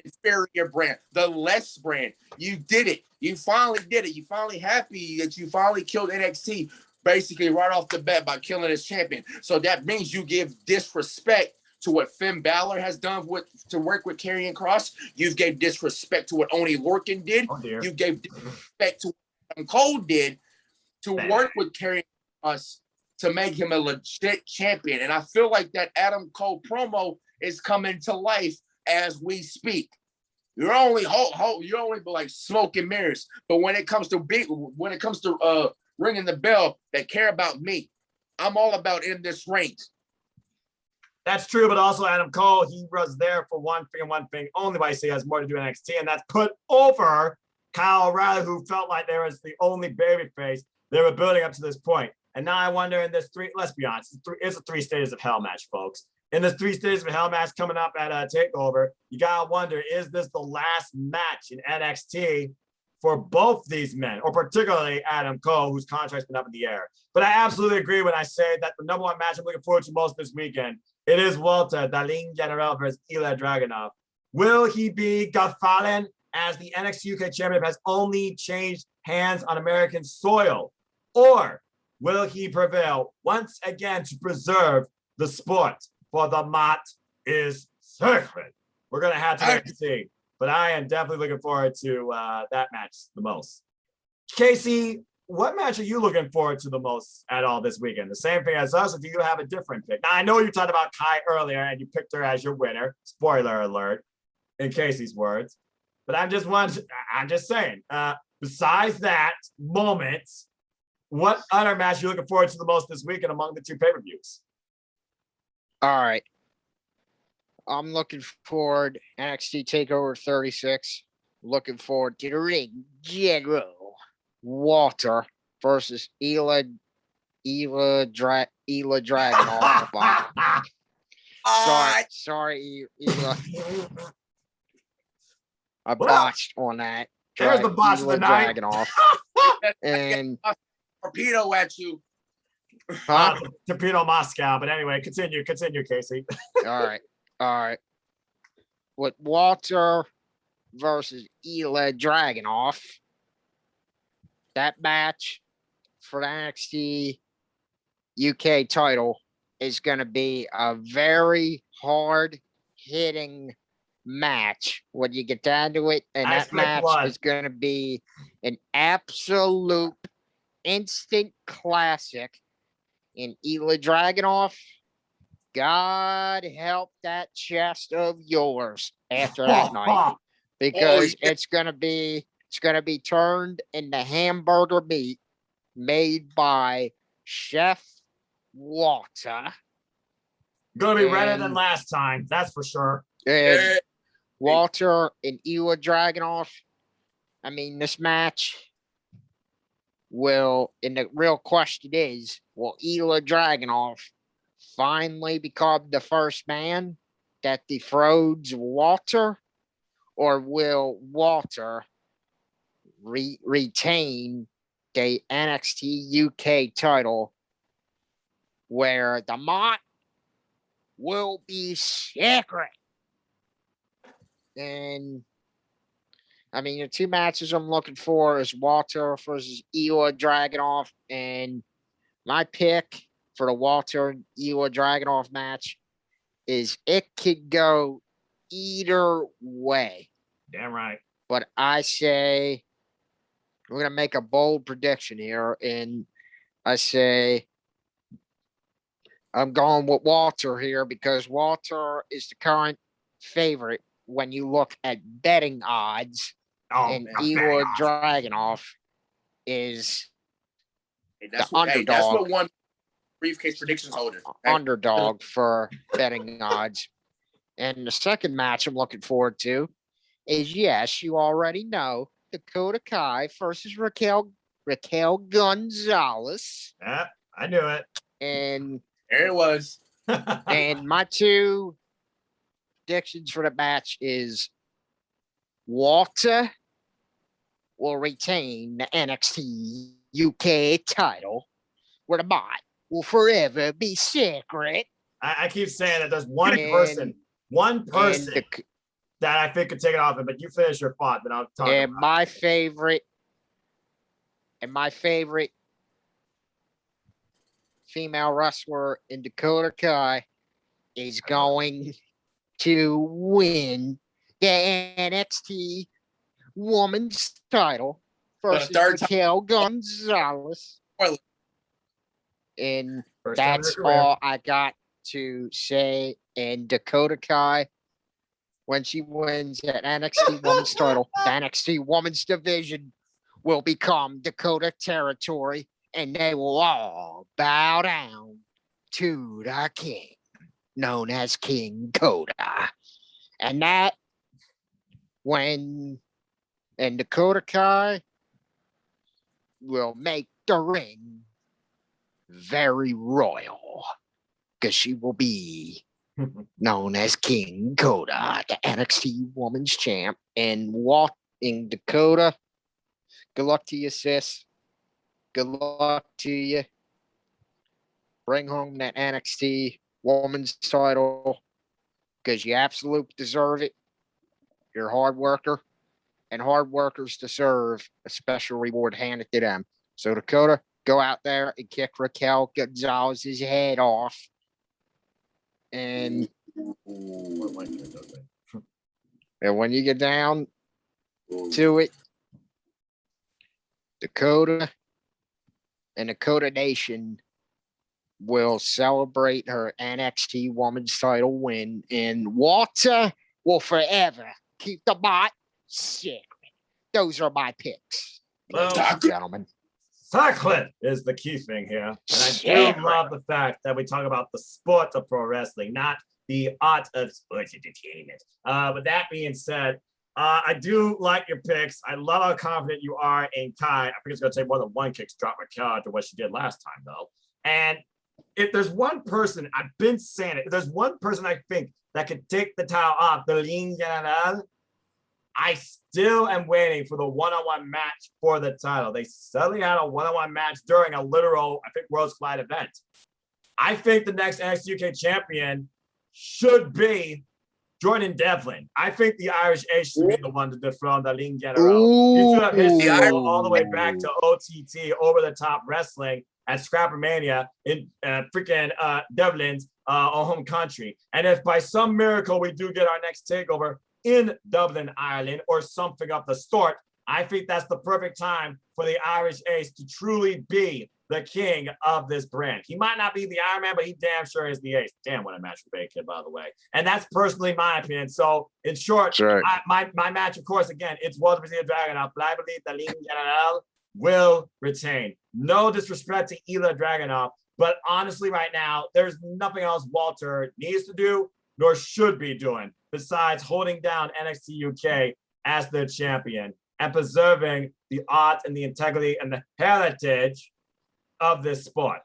S2: inferior brand, the less brand. You did it. You finally did it. You finally happy that you finally killed NXT basically right off the bat by killing his champion. So that means you give disrespect to what Finn Balor has done to work with Karrion Kross. You gave disrespect to what Oney Lorcan did.
S1: Oh, dear.
S2: You gave disrespect to what Adam Cole did to work with Karrion Kross to make him a legit champion. And I feel like that Adam Cole promo is coming to life as we speak. You're only like smoke and mirrors, but when it comes to ringing the bell, that care about me, I'm all about in this ring.
S1: That's true, but also Adam Cole, he was there for one thing and one thing only. Why he has more to do in NXT, and that's put over Kyle O'Reilly, who felt like there was the only babyface they were building up to this point. And now I wonder in this let's be honest, it's a 3 stages of hell match, folks. In this 3 stages of hell match coming up at TakeOver, you gotta wonder, is this the last match in NXT for both these men, or particularly Adam Cole, whose contract's been up in the air? But I absolutely agree when I say that the number one match I'm looking forward to most this weekend, it is Walter Dalin General versus Ilya Dragunov. Will he be gefallen as the NXT UK champion has only changed hands on American soil? Or will he prevail once again to preserve the sport? For the mat is sacred. We're going to have to wait and see. But I am definitely looking forward to that match the most. Casey, what match are you looking forward to the most at all this weekend? The same thing as us, or do you have a different pick? Now, I know you talked about Kai earlier, and you picked her as your winner. Spoiler alert, in Casey's words. But I'm just saying, besides that moment, what other match are you looking forward to the most this weekend among the 2 pay-per-views?
S3: All right. I'm looking forward NXT TakeOver 36. Looking forward to the ring general Walter versus Ilya Dragunov. Sorry, Ilya. I botched on that.
S1: There's the botch of the night.
S3: Dragunov. And
S2: torpedo at you.
S1: Torpedo Moscow, but anyway, continue, Casey.
S3: All right. With Walter versus Ilya Dragunov, that match for the NXT UK title is going to be a very hard-hitting match when you get down to it, and that match is going to be an absolute instant classic. And Ilya Dragunov, God help that chest of yours after that night, because it's gonna be turned into hamburger meat made by Chef Walter.
S1: Gonna be redder than last time, that's for sure.
S3: And Walter and Ilya Dragunov. I mean, this match and the real question is, will Ilya Dragunov finally become the first man that defrauds Walter, or will Walter retain the NXT UK title, where the mat will be sacred? And I mean, the 2 matches I'm looking for is Walter versus Ilya Dragunov, and my pick for the Walter Ilya Dragunov match is it could go either way.
S1: Damn right.
S3: But I say we're going to make a bold prediction here, and I say I'm going with Walter here because Walter is the current favorite when you look at betting odds.
S1: Oh,
S3: and
S1: a
S3: Igor
S1: bang-off.
S3: Dragunov is
S2: Hey,
S3: the
S2: that's what
S3: underdog.
S2: won briefcase predictions holder.
S3: Underdog for betting odds. And the second match I'm looking forward to is, yes, you already know, Dakota Kai versus Raquel Gonzalez.
S1: Yeah, I knew it.
S3: And
S2: There it was.
S3: and my two predictions for the match is Walter will retain the NXT UK title, where the bot will forever be secret.
S1: I keep saying that there's one
S3: And-
S1: person
S3: And
S1: that I think could take it off him, but you finish your thought, then I'll talk
S3: and
S1: about
S3: my favorite female wrestler in Dakota Kai is going to win the NXT Women's title versus
S2: third time.
S3: Raquel Gonzalez.
S2: Spoiler.
S3: And
S1: First time in
S3: that's
S1: her career.
S3: all I got to say. And Dakota Kai, when she wins that NXT Women's title, the NXT Women's division will become Dakota territory, and they will all bow down to the king, known as King Coda. And that, and Dakota Kai will make the ring very royal, because she will be known as King Coda, the NXT Women's Champ. And walking Dakota, good luck to you, sis. Good luck to you. Bring home that NXT Women's title, because you absolutely deserve it. You're a hard worker, and hard workers deserve a special reward handed to them. So Dakota, go out there and kick Raquel Gonzalez's head off. And when you get down to it, Dakota and Dakota Nation will celebrate her NXT Women's title win, and Walter will forever keep the bot secret. Those are my picks,
S1: Well,
S3: ladies and gentlemen.
S1: Chocolate is the key thing here. And I do love the fact that we talk about the sport of pro wrestling, not the art of sports entertainment. With that being said, I do like your picks. I love how confident you are in Kai. I think it's going to take more than one kick to drop Raquel after what she did last time, though. And if there's one person, I've been saying it, if there's one person I think that could take the title off the Ligne Generale, I still am waiting for the one-on-one match for the title. They suddenly had a one-on-one match during a literal, I think, Worlds Collide event. I think the next NXT UK champion should be Jordan Devlin. I think the Irish Ace should be the one to dethrone the Ligne Generale. You should have history all the way back to OTT, Over the Top Wrestling, at Scrappermania in freaking Devlin's home country. And if by some miracle we do get our next takeover in Dublin, Ireland, or something of the sort, I think that's the perfect time for the Irish Ace to truly be the king of this brand. He might not be the Iron Man, but he damn sure is the Ace. Damn, what a match for Bacon, by the way. And that's personally my opinion. So, in short, my match, of course, again, it's Walter versus Dragunov. But I believe the Ligne Generale will retain. No disrespect to either Dragunov, but honestly, right now, there's nothing else Walter needs to do nor should be doing besides holding down NXT UK as the champion and preserving the art and the integrity and the heritage of this sport.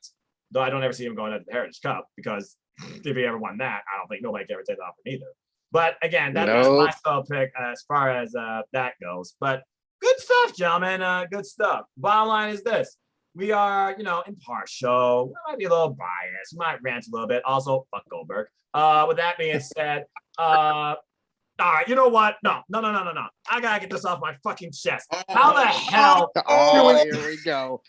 S1: Though I don't ever see him going to the Heritage Cup, because if he ever won that, I don't think nobody can ever take that off him either. But again, that's my sole pick as far as that goes. But good stuff, gentlemen. Good stuff. Bottom line is this. We are, impartial. We might be a little biased. We might rant a little bit. Also, fuck Goldberg. With that being said, all right, you know what? No. I gotta get this off my fucking chest. How the hell?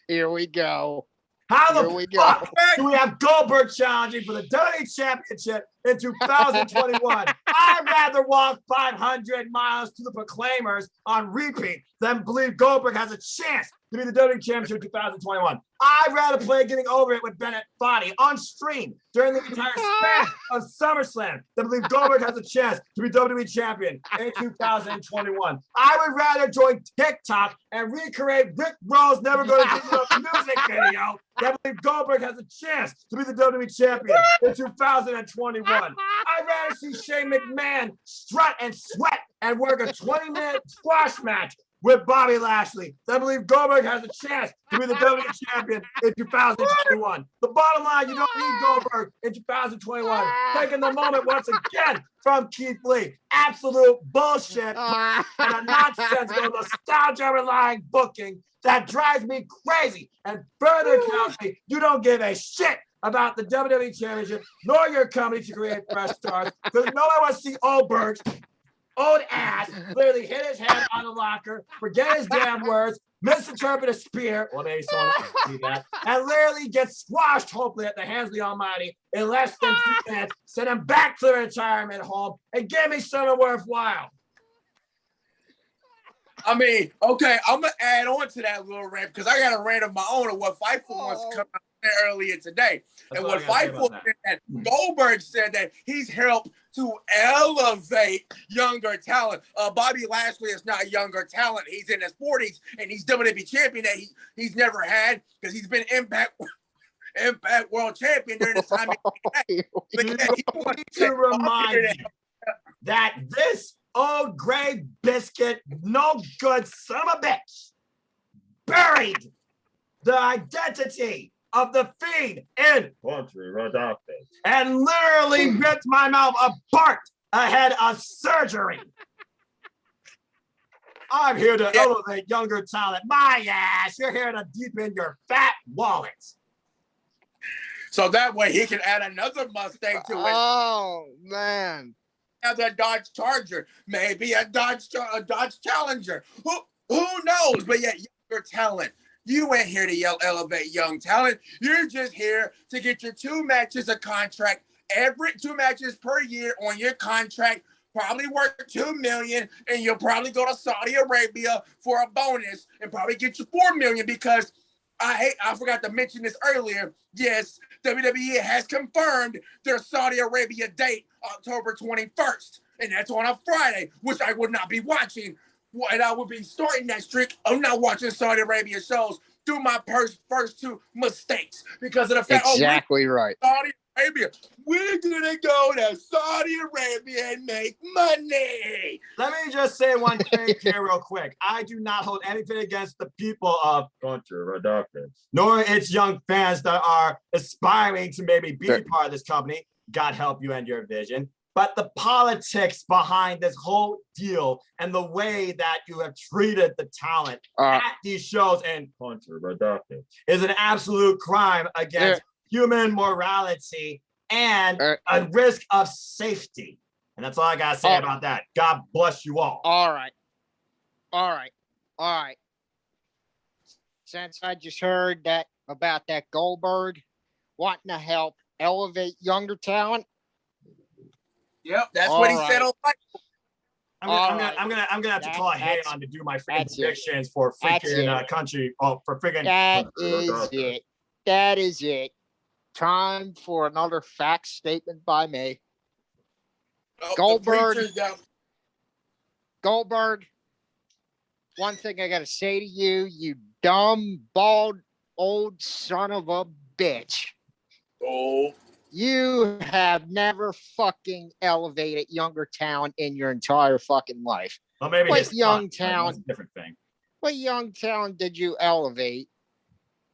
S3: Here we go.
S1: How the fuck do we have Goldberg challenging for the WWE Championship in 2021? I'd rather walk 500 miles to the Proclaimers on repeat than believe Goldberg has a chance to be the WWE Championship 2021. I'd rather play Getting Over It with Bennett Foddy on stream during the entire span of SummerSlam than believe Goldberg has a chance to be WWE Champion in 2021. I would rather join TikTok and recreate Rick Roll's Never Gonna Give You Up music video than believe Goldberg has a chance to be the WWE Champion in 2021. I'd rather see Shane McMahon strut and sweat and work a 20-minute squash match with Bobby Lashley. I believe Goldberg has a chance to be the WWE Champion in 2021. The bottom line, you don't need Goldberg in 2021. Taking the moment once again from Keith Lee. Absolute bullshit and a nonsensical nostalgia-relying booking that drives me crazy and further tells me you don't give a shit about the WWE Championship nor your company to create fresh stars because no one wants to see Goldberg's old ass literally hit his head on the locker, forget his damn words, misinterpret a spear, well maybe someone else can see that, and literally get squashed hopefully at the hands of the Almighty in less than 2 minutes, send him back to their retirement home, and give me something worthwhile.
S2: I mean, okay, I'm gonna add on to that little rant because I got a rant of my own of what Fightful wants to come out earlier today.
S1: That's
S2: and
S1: what
S2: what Fightful said that Goldberg said that he's helped to elevate younger talent. Bobby Lashley is not younger talent. He's in his 40s and he's WWE champion that he's never had because he's been Impact World Champion during his time.
S1: You need to remind you that this old gray biscuit, no good son of a bitch, buried the identity of the Fiend in Country Redacted and literally ripped my mouth apart ahead of surgery. I'm here to elevate younger talent. My ass, you're here to deepen your fat wallets.
S2: So that way he can add another Mustang to it.
S3: Oh, man.
S2: Another Dodge Charger, maybe a Dodge Challenger. Who knows? But yet younger talent. You ain't here to elevate young talent. You're just here to get your 2 matches a contract, every 2 matches per year on your contract, probably worth $2 million, and you'll probably go to Saudi Arabia for a bonus and probably get you $4 million because I forgot to mention this earlier. Yes, WWE has confirmed their Saudi Arabia date, October 21st, and that's on a Friday, which I would not be watching. And I would be starting that streak of not watching Saudi Arabia shows through my first 2 mistakes because of the fact,
S3: exactly right.
S2: Saudi Arabia, we're gonna go to Saudi Arabia and make money.
S1: Let me just say one thing here real quick. I do not hold anything against the people of Country Redacted, nor its young fans that are aspiring to maybe be part of this company. God help you and your vision. But the politics behind this whole deal and the way that you have treated the talent at these shows and Country Redacted is an absolute crime against human morality and a risk of safety. And that's all I got to say about that. God bless you all.
S3: All right. Since I just heard that about that Goldberg wanting to help elevate younger talent,
S2: yep, that's what he said on
S1: I'm gonna have to call Hay on to do my freaking predictions for freaking country. Oh, for freaking.
S3: That is it. Time for another fact statement by me. Goldberg. One thing I gotta say to you, you dumb, bald, old son of a bitch.
S2: Oh.
S3: You have never fucking elevated younger talent in your entire fucking life.
S1: Well, maybe
S3: what young talent?
S1: That's a different thing.
S3: What young talent did you elevate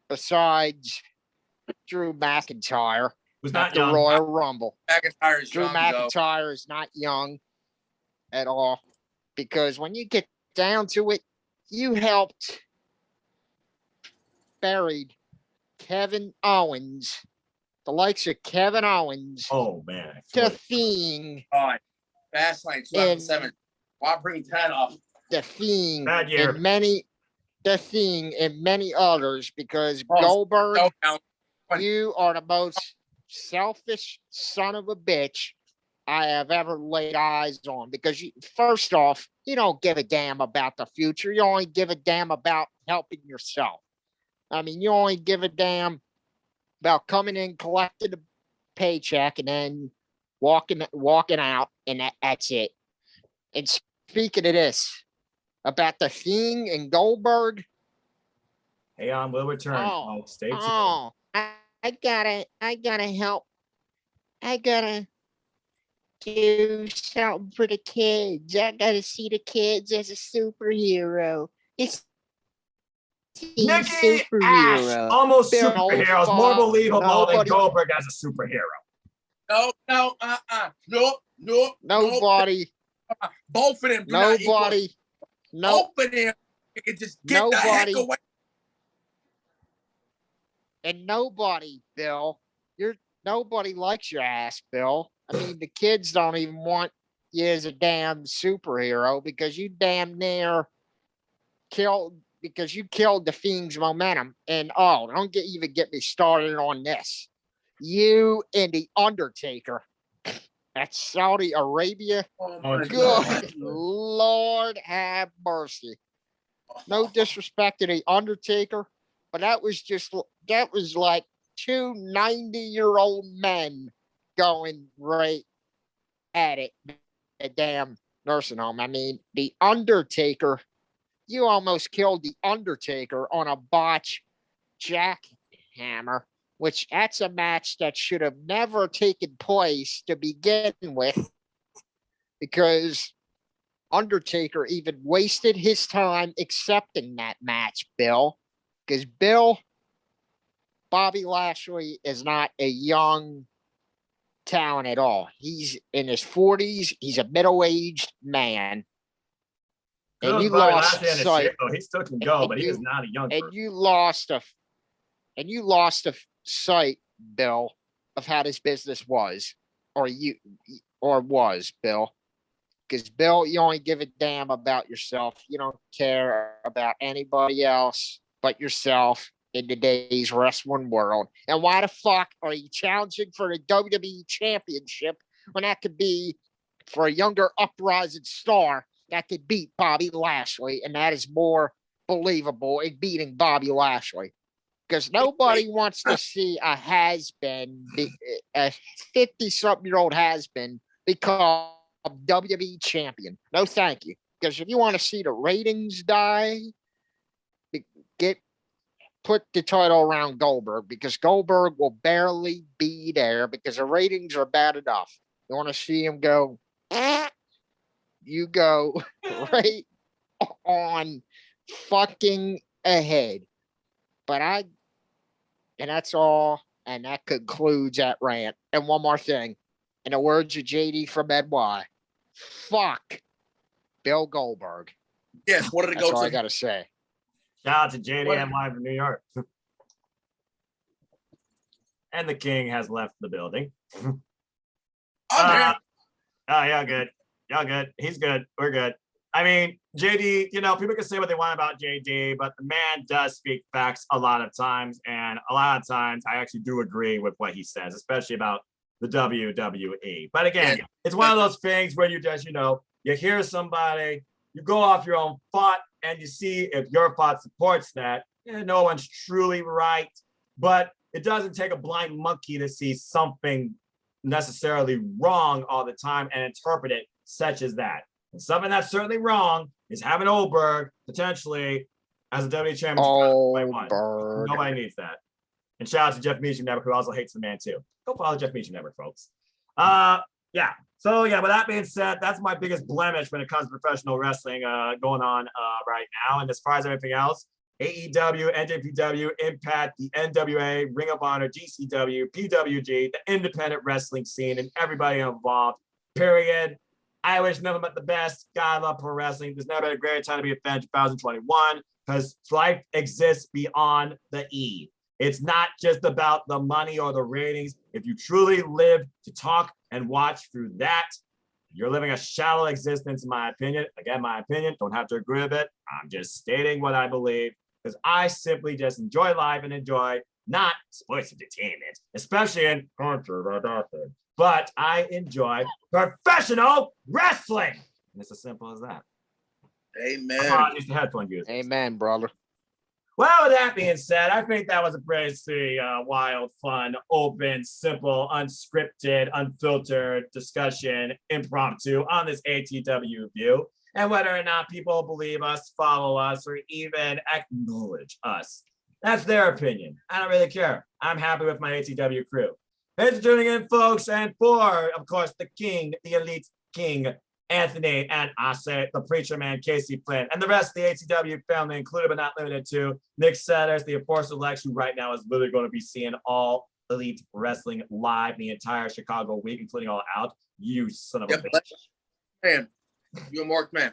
S3: besides Drew McIntyre?
S1: Was not
S3: the
S1: young.
S3: Royal Rumble.
S2: Drew
S3: McIntyre is not young at all because when you get down to it, you helped buried Kevin Owens. The likes of Kevin Owens.
S1: Oh man.
S3: The Fiend.
S2: Fastlane 2007. Why bring that up?
S3: The Fiend.
S1: Bad year.
S3: The Fiend and many others because Goldberg, you are the most selfish son of a bitch I have ever laid eyes on because first off, You don't give a damn about the future. You only give a damn about helping yourself. I mean, you only give a damn about coming in, collecting a paycheck, and then walking out, and that's it. And speaking of this, about the Fiend and Goldberg.
S1: Hey, we'll return.
S3: Oh,
S1: Stay tuned.
S3: I gotta help. I gotta do something for the kids. I gotta see the kids as a superhero. It's
S1: Nikki Ash, almost
S3: Bill
S1: superheroes, more
S3: Fuck,
S1: believable than
S3: nobody-
S1: Goldberg as a superhero.
S2: No, nope.
S3: Nobody,
S2: Both of them. Do not equal.
S3: nobody, no,
S2: Both of them. You can just get the heck
S3: nobody,
S2: away.
S3: and nobody, Bill. Nobody likes your ass, Bill. I mean, the kids don't even want you as a damn superhero because you damn near killed the Fiend's momentum. And don't even get me started on this. You and the Undertaker at Saudi Arabia.
S2: Oh my
S3: Good Lord have mercy. No disrespect to the Undertaker, but that was like two 90-year-old men going right at it. A damn nursing home. I mean, the Undertaker, you almost killed the Undertaker on a botch jackhammer, which that's a match that should have never taken place to begin with, because Undertaker even wasted his time accepting that match, Bill. Because Bobby Lashley is not a young talent at all. He's in his 40s. He's a middle-aged man. And you lost sight.
S1: He still can go, but he is not a young person.
S3: And you lost a sight, Bill, of how this business was, was, Bill. Because Bill, you only give a damn about yourself. You don't care about anybody else but yourself in today's wrestling world. And why the fuck are you challenging for the WWE Championship when that could be for a younger uprising star that could beat Bobby Lashley? And that is more believable in beating Bobby Lashley. Because nobody wants to see a has-been, a 50-something-year-old has-been, become WWE champion. No, thank you. Because if you want to see the ratings die, put the title around Goldberg, because Goldberg will barely be there because the ratings are bad enough. You want to see him go, you go right on fucking ahead. And that's all. And that concludes that rant. And one more thing. In the words of JD from NY, fuck Bill Goldberg.
S2: Yes, what did it
S3: That's
S2: go
S3: all
S2: to?
S3: I got to say.
S1: Shout out to JDNY from New York. And the king has left the building.
S2: I'm
S1: Y'all good. Y'all good. He's good. We're good. I mean, JD, people can say what they want about JD, but the man does speak facts a lot of times. And a lot of times I actually do agree with what he says, especially about the WWE. But again, it's one of those things where you just, you hear somebody, you go off your own thought, and you see if your thought supports that. No one's truly right, but it doesn't take a blind monkey to see something necessarily wrong all the time and interpret it such as that. And something that's certainly wrong is having Goldberg potentially as a WWE champion. Nobody needs that. And shout out to Jeff Meacham Network, who also hates the man too. Go follow Jeff Meacham Network, folks. So with that being said, that's my biggest blemish when it comes to professional wrestling going on right now. And as far as everything else, AEW, NJPW, Impact, the NWA, Ring of Honor, GCW, PWG, the independent wrestling scene, and everybody involved, period. I wish nothing but the best. God, I love pro wrestling. There's never been a greater time to be a fan in 2021 because life exists beyond the E. It's not just about the money or the ratings. If you truly live to talk and watch through that, you're living a shallow existence, in my opinion. Again, my opinion, don't have to agree with it. I'm just stating what I believe because I simply just enjoy life and enjoy not sports entertainment, especially in country, but I enjoy professional wrestling. And it's as simple as that.
S2: Amen.
S1: Apologies to headphone users.
S3: Amen, brother.
S1: Well, with that being said, I think that was a pretty wild, fun, open, simple, unscripted, unfiltered discussion, impromptu on this ATW view. And whether or not people believe us, follow us, or even acknowledge us, that's their opinion. I don't really care. I'm happy with my ATW crew. Thanks for tuning in, folks. And for, of course, the king, the elite king, Anthony, and I say the preacher man, Casey Flynn, and the rest of the ATW family, included but not limited to Nick Setters, the Enforcer Lex, who right now is literally going to be seeing all elite wrestling live the entire Chicago week, including All Out. You son of a bitch.
S2: Man, you're a marked man.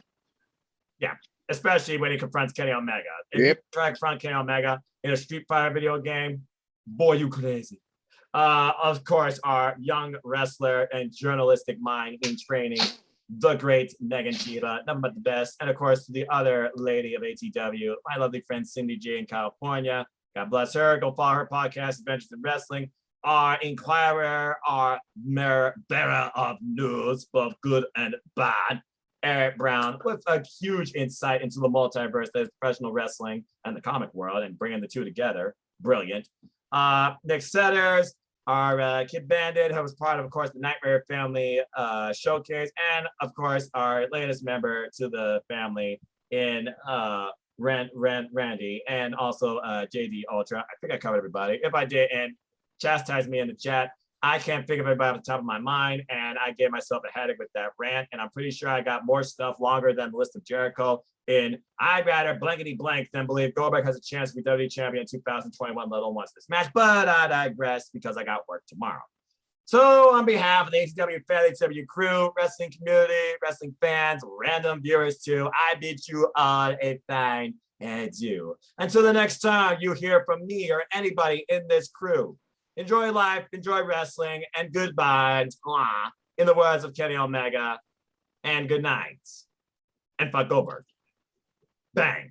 S1: Yeah, especially when he confronts Kenny Omega. If you try to confront Kenny Omega in a Street Fighter video game, boy, you crazy. Of course, our young wrestler and journalistic mind in training, the great Megan Diva, nothing but the best. And of course, the other lady of ATW, my lovely friend Cindy G in California. God bless her. Go follow her podcast, Adventures in Wrestling. Our inquirer, our bearer of news, both good and bad, Eric Brown, with a huge insight into the multiverse that is professional wrestling and the comic world and bringing the two together. Brilliant. Nick Setters, our Kid Bandit, who was part of course, the Nightmare Family showcase, and of course, our latest member to the family in Randy, and also JD Ultra. I think I covered everybody. If I did, and chastise me in the chat. I can't think of everybody off the top of my mind, and I gave myself a headache with that rant, and I'm pretty sure I got more stuff longer than the list of Jericho in I'd rather blankety blank than believe Goldberg has a chance to be WWE champion in 2021, let alone once this match, but I digress because I got work tomorrow. So on behalf of the ATW family, ATW crew, wrestling community, wrestling fans, random viewers too, I bid you all a fine adieu. Until the next time you hear from me or anybody in this crew, enjoy life, enjoy wrestling, and goodbye, in the words of Kenny Omega, and good night. And fuck Goldberg. Bang.